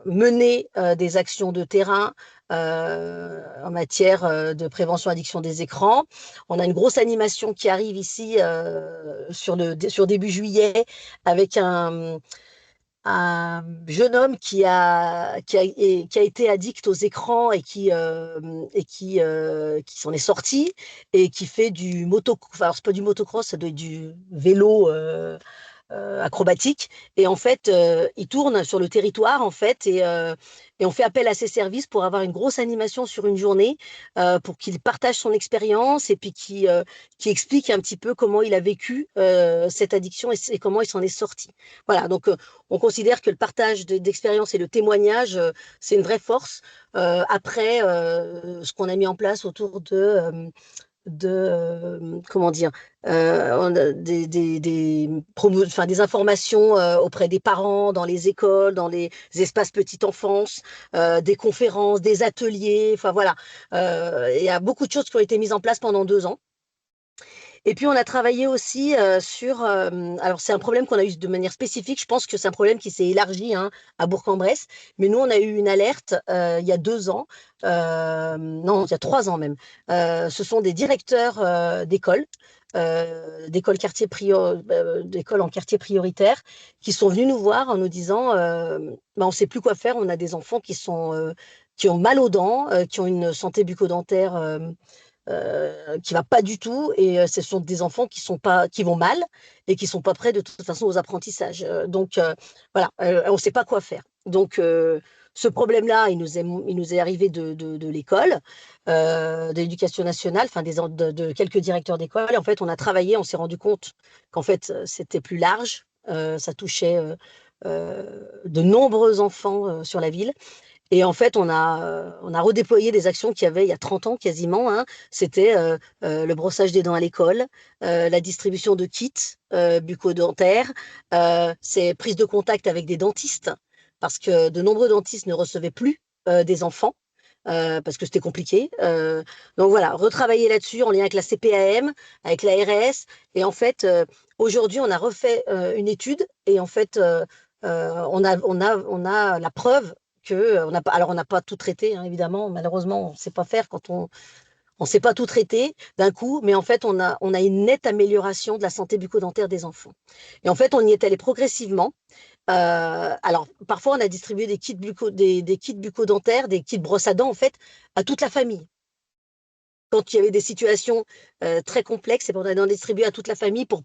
mené des actions de terrain en matière de prévention addiction des écrans. On a une grosse animation qui arrive ici sur début juillet avec un jeune homme qui a été addict aux écrans et qui s'en est sorti et qui fait du enfin, c'est pas du motocross, ça doit être du vélo acrobatique. Et en fait, il tourne sur le territoire en fait et on fait appel à ses services pour avoir une grosse animation sur une journée pour qu'il partage son expérience et puis qui explique un petit peu comment il a vécu cette addiction et comment il s'en est sorti. Voilà, donc on considère que le partage d'expérience et le témoignage, c'est une vraie force après ce qu'on a mis en place autour comment dire, des informations auprès des parents, dans les écoles, dans les espaces petite enfance, des conférences, des ateliers, enfin voilà. Il y a beaucoup de choses qui ont été mises en place pendant 2 ans. Et puis, on a travaillé aussi sur... alors, c'est un problème qu'on a eu de manière spécifique. Je pense que c'est un problème qui s'est élargi à Bourg-en-Bresse. Mais nous, on a eu une alerte il y a 2 ans. Non, il y a 3 ans même. Ce sont des directeurs d'écoles, d'écoles en quartier prioritaire, qui sont venus nous voir en nous disant on ne sait plus quoi faire. On a des enfants qui ont mal aux dents, qui ont une santé bucco-dentaire qui va pas du tout, et ce sont des enfants qui vont mal et qui sont pas prêts de toute façon aux apprentissages. Donc voilà, on ne sait pas quoi faire. Donc ce problème-là, il nous est arrivé de l'école, de l'éducation nationale, enfin de quelques directeurs d'école. Et en fait, on a travaillé, on s'est rendu compte qu'en fait c'était plus large, ça touchait de nombreux enfants sur la ville. Et en fait, on a redéployé des actions qu'il y avait il y a 30 ans quasiment. C'était le brossage des dents à l'école, la distribution de kits bucco-dentaires, c'est prise de contact avec des dentistes, parce que de nombreux dentistes ne recevaient plus des enfants, parce que c'était compliqué. Donc voilà, retravailler là-dessus en lien avec la CPAM, avec la RS. Et en fait, aujourd'hui, on a refait une étude et en fait, on a la preuve alors on n'a pas tout traité, évidemment, malheureusement, on ne sait pas faire quand on ne sait pas tout traiter d'un coup, mais en fait, on a une nette amélioration de la santé bucco-dentaire des enfants. Et en fait, on y est allé progressivement. Alors, parfois, on a distribué des kits bucco-dentaires, des kits brosse à dents, en fait, à toute la famille. Quand il y avait des situations très complexes, on a distribué à toute la famille pour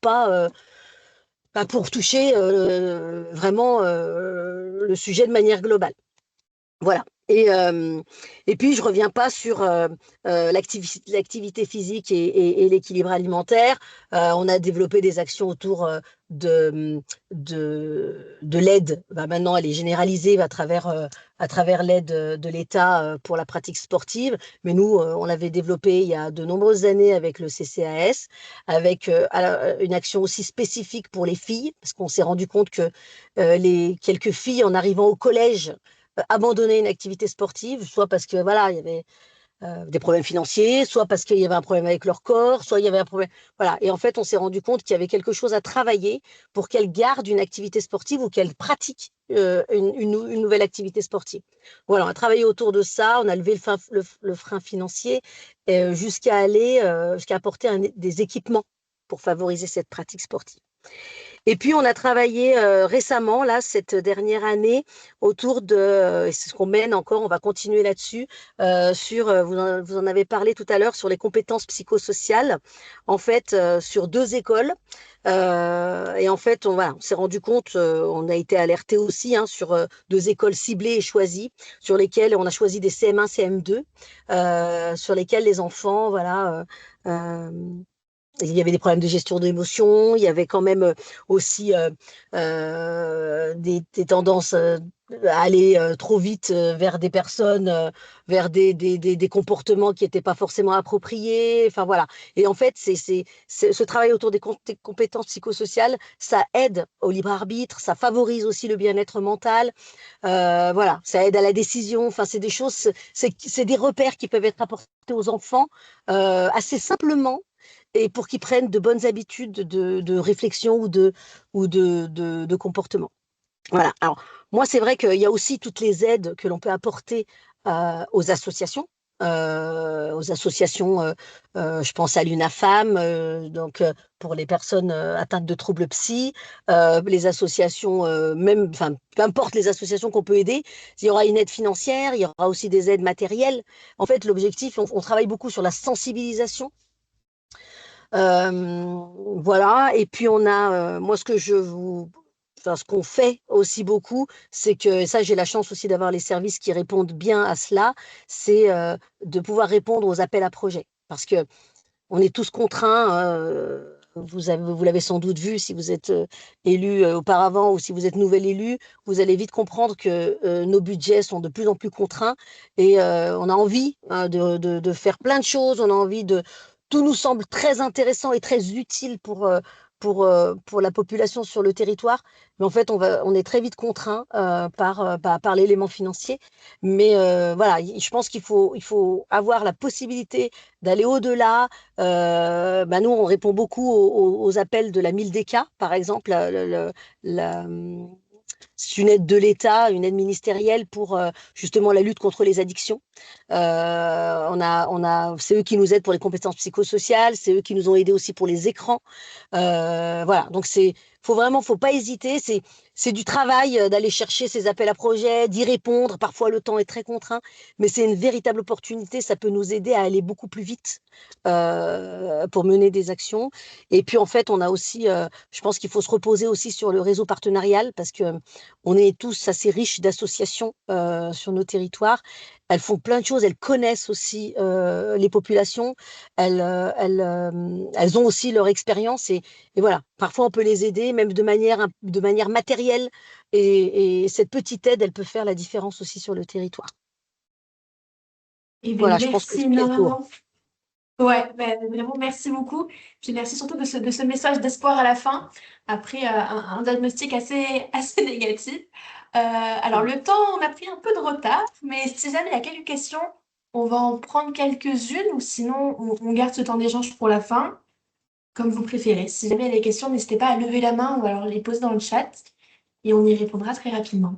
toucher vraiment le sujet de manière globale. Voilà. Et puis, je ne reviens pas sur l'activité physique et l'équilibre alimentaire. On a développé des actions autour de l'aide. Maintenant, elle est généralisée à travers l'aide de l'État pour la pratique sportive. Mais nous, on l'avait développé il y a de nombreuses années avec le CCAS, avec une action aussi spécifique pour les filles, parce qu'on s'est rendu compte que les quelques filles, en arrivant au collège, abandonner une activité sportive, soit parce que voilà, il y avait des problèmes financiers, soit parce qu'il y avait un problème avec leur corps, soit il y avait un problème. Voilà. Et en fait, on s'est rendu compte qu'il y avait quelque chose à travailler pour qu'elles gardent une activité sportive ou qu'elles pratiquent une nouvelle activité sportive. Voilà, on a travaillé autour de ça, on a levé le frein financier jusqu'à apporter des équipements pour favoriser cette pratique sportive. Et puis, on a travaillé récemment, là, cette dernière année, autour et c'est ce qu'on mène encore, on va continuer là-dessus, vous en avez parlé tout à l'heure, sur les compétences psychosociales, en fait, sur 2 écoles. Et en fait, voilà, on s'est rendu compte, on a été alerté aussi sur 2 écoles ciblées et choisies, sur lesquelles on a choisi des CM1, CM2, sur lesquelles les enfants, voilà, il y avait des problèmes de gestion d'émotions, il y avait quand même aussi des tendances à aller trop vite vers des personnes, vers des comportements qui n'étaient pas forcément appropriés. Enfin voilà. Et en fait, ce travail autour des compétences psychosociales, ça aide au libre arbitre, ça favorise aussi le bien-être mental. Voilà, ça aide à la décision. Enfin, c'est des choses, c'est des repères qui peuvent être apportés aux enfants assez simplement et pour qu'ils prennent de bonnes habitudes de réflexion ou de comportement. Voilà. Alors, moi, c'est vrai qu'il y a aussi toutes les aides que l'on peut apporter aux associations. Je pense à l'UNAFAM, donc pour les personnes atteintes de troubles psy, les associations, enfin, peu importe les associations qu'on peut aider, il y aura une aide financière, il y aura aussi des aides matérielles. En fait, l'objectif, on travaille beaucoup sur la sensibilisation. Voilà, et puis on a, moi ce qu'on fait aussi beaucoup, c'est que, et ça j'ai la chance aussi d'avoir les services qui répondent bien à cela, c'est de pouvoir répondre aux appels à projets. Parce que on est tous contraints, vous l'avez sans doute vu si vous êtes élu auparavant ou si vous êtes nouvel élu, vous allez vite comprendre que nos budgets sont de plus en plus contraints et on a envie de faire plein de choses, on a envie de. Tout nous semble très intéressant et très utile pour la population sur le territoire, mais en fait, on est très vite contraint par l'élément financier. Mais voilà, je pense qu'il faut avoir la possibilité d'aller au-delà. Nous, on répond beaucoup aux appels de la Mildeka, par exemple, la, c'est une aide de l'État, une aide ministérielle pour justement la lutte contre les addictions. C'est eux qui nous aident pour les compétences psychosociales, c'est eux qui nous ont aidés aussi pour les écrans. Voilà, donc faut pas hésiter. C'est du travail d'aller chercher ces appels à projets, d'y répondre. Parfois, le temps est très contraint, mais c'est une véritable opportunité. Ça peut nous aider à aller beaucoup plus vite pour mener des actions. Et puis, en fait, on a aussi, je pense qu'il faut se reposer aussi sur le réseau partenarial parce que on est tous assez riches d'associations sur nos territoires. Elles font plein de choses, elles connaissent aussi les populations, elles ont aussi leur expérience et voilà, parfois on peut les aider même de manière matérielle et cette petite aide, elle peut faire la différence aussi sur le territoire. Et bien, Voilà, je pense que merci j'ai fait le tour. énormément. Ouais, vraiment, merci beaucoup. Puis merci surtout de ce message d'espoir à la fin, après un diagnostic assez négatif. Alors, le temps, on a pris un peu de retard, mais si jamais il y a quelques questions, on va en prendre quelques-unes, ou sinon, on garde ce temps d'échange pour la fin, comme vous préférez. Si jamais il y a des questions, n'hésitez pas à lever la main ou alors les poser dans le chat, et on y répondra très rapidement.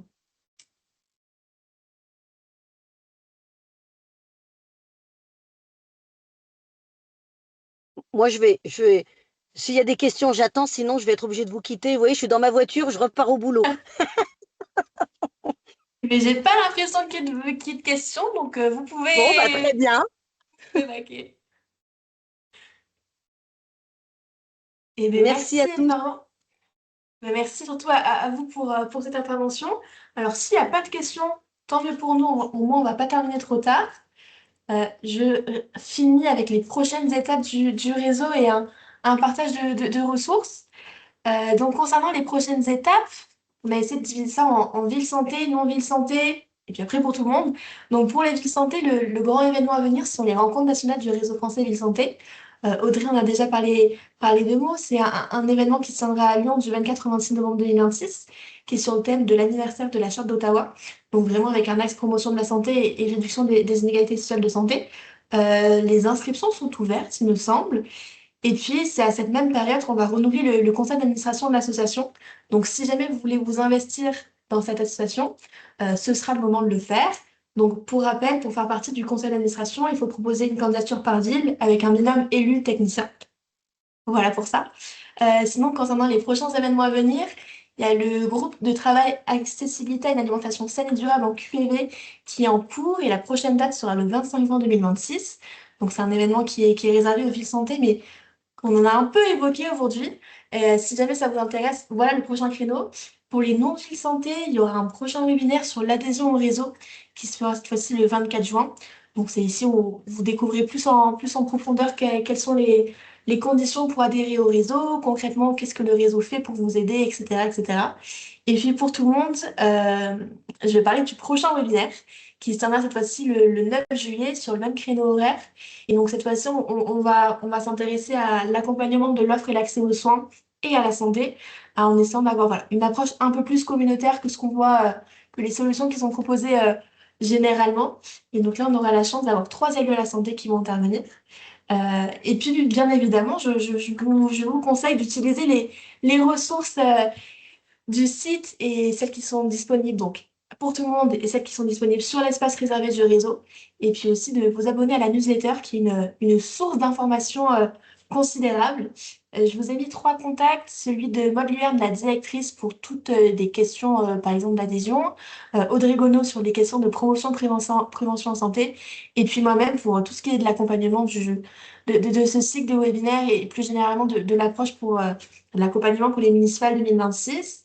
Moi, s'il y a des questions, j'attends, sinon je vais être obligée de vous quitter. Vous voyez, je suis dans ma voiture, je repars au boulot. Mais j'ai pas l'impression qu'il y ait de questions, donc vous Bon, bah, très pouvez bien. vaquer. Et bien, Merci merci à tous. énormément. Ben, merci surtout à vous pour cette intervention. Alors, s'il n'y a pas de questions, tant mieux pour nous, au moins on ne va pas terminer trop tard. Je finis avec les prochaines étapes du réseau et un partage de ressources. Donc, concernant les prochaines étapes, on a essayé de diviser ça en ville santé, non ville santé, et puis après pour tout le monde. Donc, pour les villes santé, le grand événement à venir, ce sont les rencontres nationales du réseau français Ville Santé. Audrey en a déjà parlé de mots. C'est un événement qui se tiendra à Lyon du 24 au 26 novembre 2026, qui est sur le thème de l'anniversaire de la Charte d'Ottawa. Donc, vraiment avec un axe promotion de la santé et réduction des inégalités sociales de santé. Les inscriptions sont ouvertes, il me semble. Et puis, c'est à cette même période qu'on va renouveler le conseil d'administration de l'association. Donc, si jamais vous voulez vous investir dans cette association, ce sera le moment de le faire. Donc, pour rappel, pour faire partie du conseil d'administration, il faut proposer une candidature par ville avec un binôme élu technicien. Voilà pour ça. Sinon, concernant les prochains événements à venir, il y a le groupe de travail accessibilité à une alimentation saine et durable en QPV qui est en cours et la prochaine date sera le 25 juin 2026. Donc, c'est un événement qui est réservé aux villes santé, mais qu'on en a un peu évoqué aujourd'hui. Si jamais ça vous intéresse, voilà le prochain créneau. Pour les non-fils santé, il y aura un prochain webinaire sur l'adhésion au réseau qui se fera cette fois-ci le 24 juin. Donc c'est ici où vous découvrez plus en profondeur quelles sont les conditions pour adhérer au réseau, concrètement qu'est-ce que le réseau fait pour vous aider, etc., etc. Et puis pour tout le monde, je vais parler du prochain webinaire qui se tiendra cette fois-ci le 9 juillet sur le même créneau horaire. Et donc, cette fois-ci, on va s'intéresser à l'accompagnement de l'offre et l'accès aux soins et à la santé, en essayant d'avoir voilà, une approche un peu plus communautaire que ce qu'on voit, que les solutions qui sont proposées généralement. Et donc là, on aura la chance d'avoir 3 élus à la santé qui vont intervenir. Et puis, bien évidemment, je vous conseille d'utiliser les ressources du site et celles qui sont disponibles donc pour tout le monde et celles qui sont disponibles sur l'espace réservé du réseau. Et puis aussi de vous abonner à la newsletter qui est une source d'informations considérable. Je vous ai mis 3 contacts, celui de Maud Luerne, la directrice pour toutes des questions, par exemple d'adhésion, Audrey Gonod sur des questions de promotion, prévention en santé, et puis moi-même pour tout ce qui est de l'accompagnement de ce cycle de webinaire et plus généralement de l'approche pour l'accompagnement pour les municipales 2026.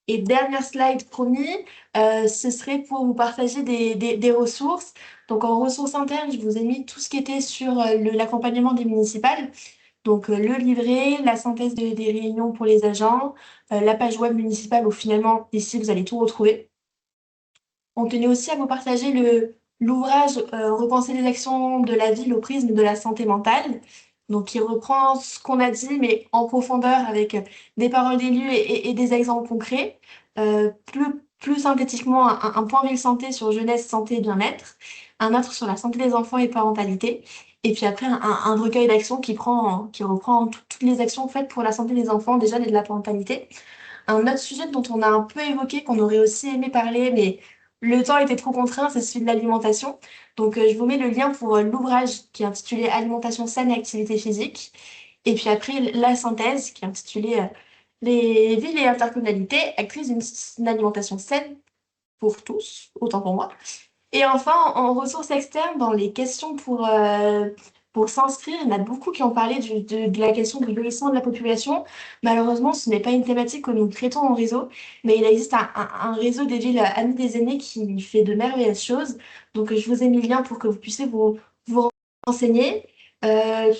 Et dernière slide promis, ce serait pour vous partager des ressources. Donc en ressources internes, je vous ai mis tout ce qui était sur l'accompagnement des municipales. Donc le livret, la synthèse des réunions pour les agents, la page web municipale où finalement ici vous allez tout retrouver. On tenait aussi à vous partager l'ouvrage Repenser les actions de la ville au prisme de la santé mentale. Donc, qui reprend ce qu'on a dit, mais en profondeur avec des paroles d'élus et des exemples concrets. Plus synthétiquement, un point ville santé sur jeunesse, santé et bien-être. Un autre sur la santé des enfants et parentalité. Et puis après, un recueil d'actions qui reprend toutes les actions faites pour la santé des enfants, déjà et de la parentalité. Un autre sujet dont on a un peu évoqué, qu'on aurait aussi aimé parler, mais le temps était trop contraint, c'est celui de l'alimentation. Donc, je vous mets le lien pour l'ouvrage qui est intitulé Alimentation saine et activité physique. Et puis après, la synthèse qui est intitulée Les villes et intercommunalités accusent une alimentation saine pour tous, autant pour moi. Et enfin, en ressources externes, dans les questions pour s'inscrire, il y en a beaucoup qui ont parlé de la question du vieillissement de la population. Malheureusement, ce n'est pas une thématique que nous traitons en réseau, mais il existe un réseau des villes amies des aînés qui fait de merveilleuses choses. Donc, je vous ai mis le lien pour que vous puissiez vous renseigner.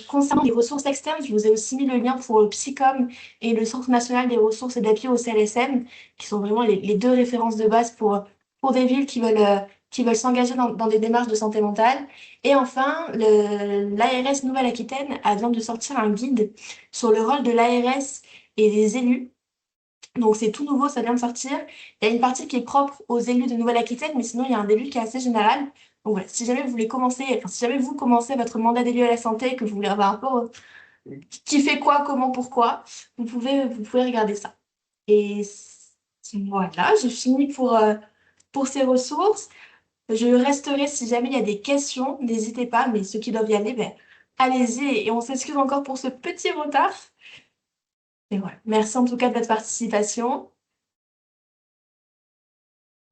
Concernant les ressources externes, je vous ai aussi mis le lien pour le Psycom et le Centre national des ressources et d'appui au CLSM, qui sont vraiment les 2 références de base pour des villes qui veulent s'engager dans des démarches de santé mentale. Et enfin, l'ARS Nouvelle-Aquitaine vient de sortir un guide sur le rôle de l'ARS et des élus. Donc c'est tout nouveau, ça vient de sortir. Il y a une partie qui est propre aux élus de Nouvelle-Aquitaine, mais sinon il y a un début qui est assez général. Donc voilà, si jamais vous voulez commencer, enfin, si jamais vous commencez votre mandat d'élu à la santé, que vous voulez avoir un peu qui fait quoi, comment, pourquoi, vous pouvez regarder ça. Et voilà, j'ai fini pour ces ressources. Je resterai si jamais il y a des questions, n'hésitez pas, mais ceux qui doivent y aller, ben, allez-y et on s'excuse encore pour ce petit retard. Et voilà. Merci en tout cas de votre participation.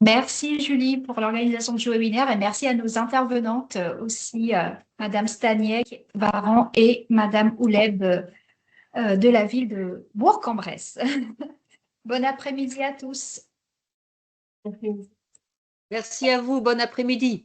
Merci Julie pour l'organisation de ce webinaire et merci à nos intervenantes aussi, Madame Staniek, Varan et Madame Ouleb de la ville de Bourg-en-Bresse. Bon après-midi à tous. Merci à vous, bon après-midi.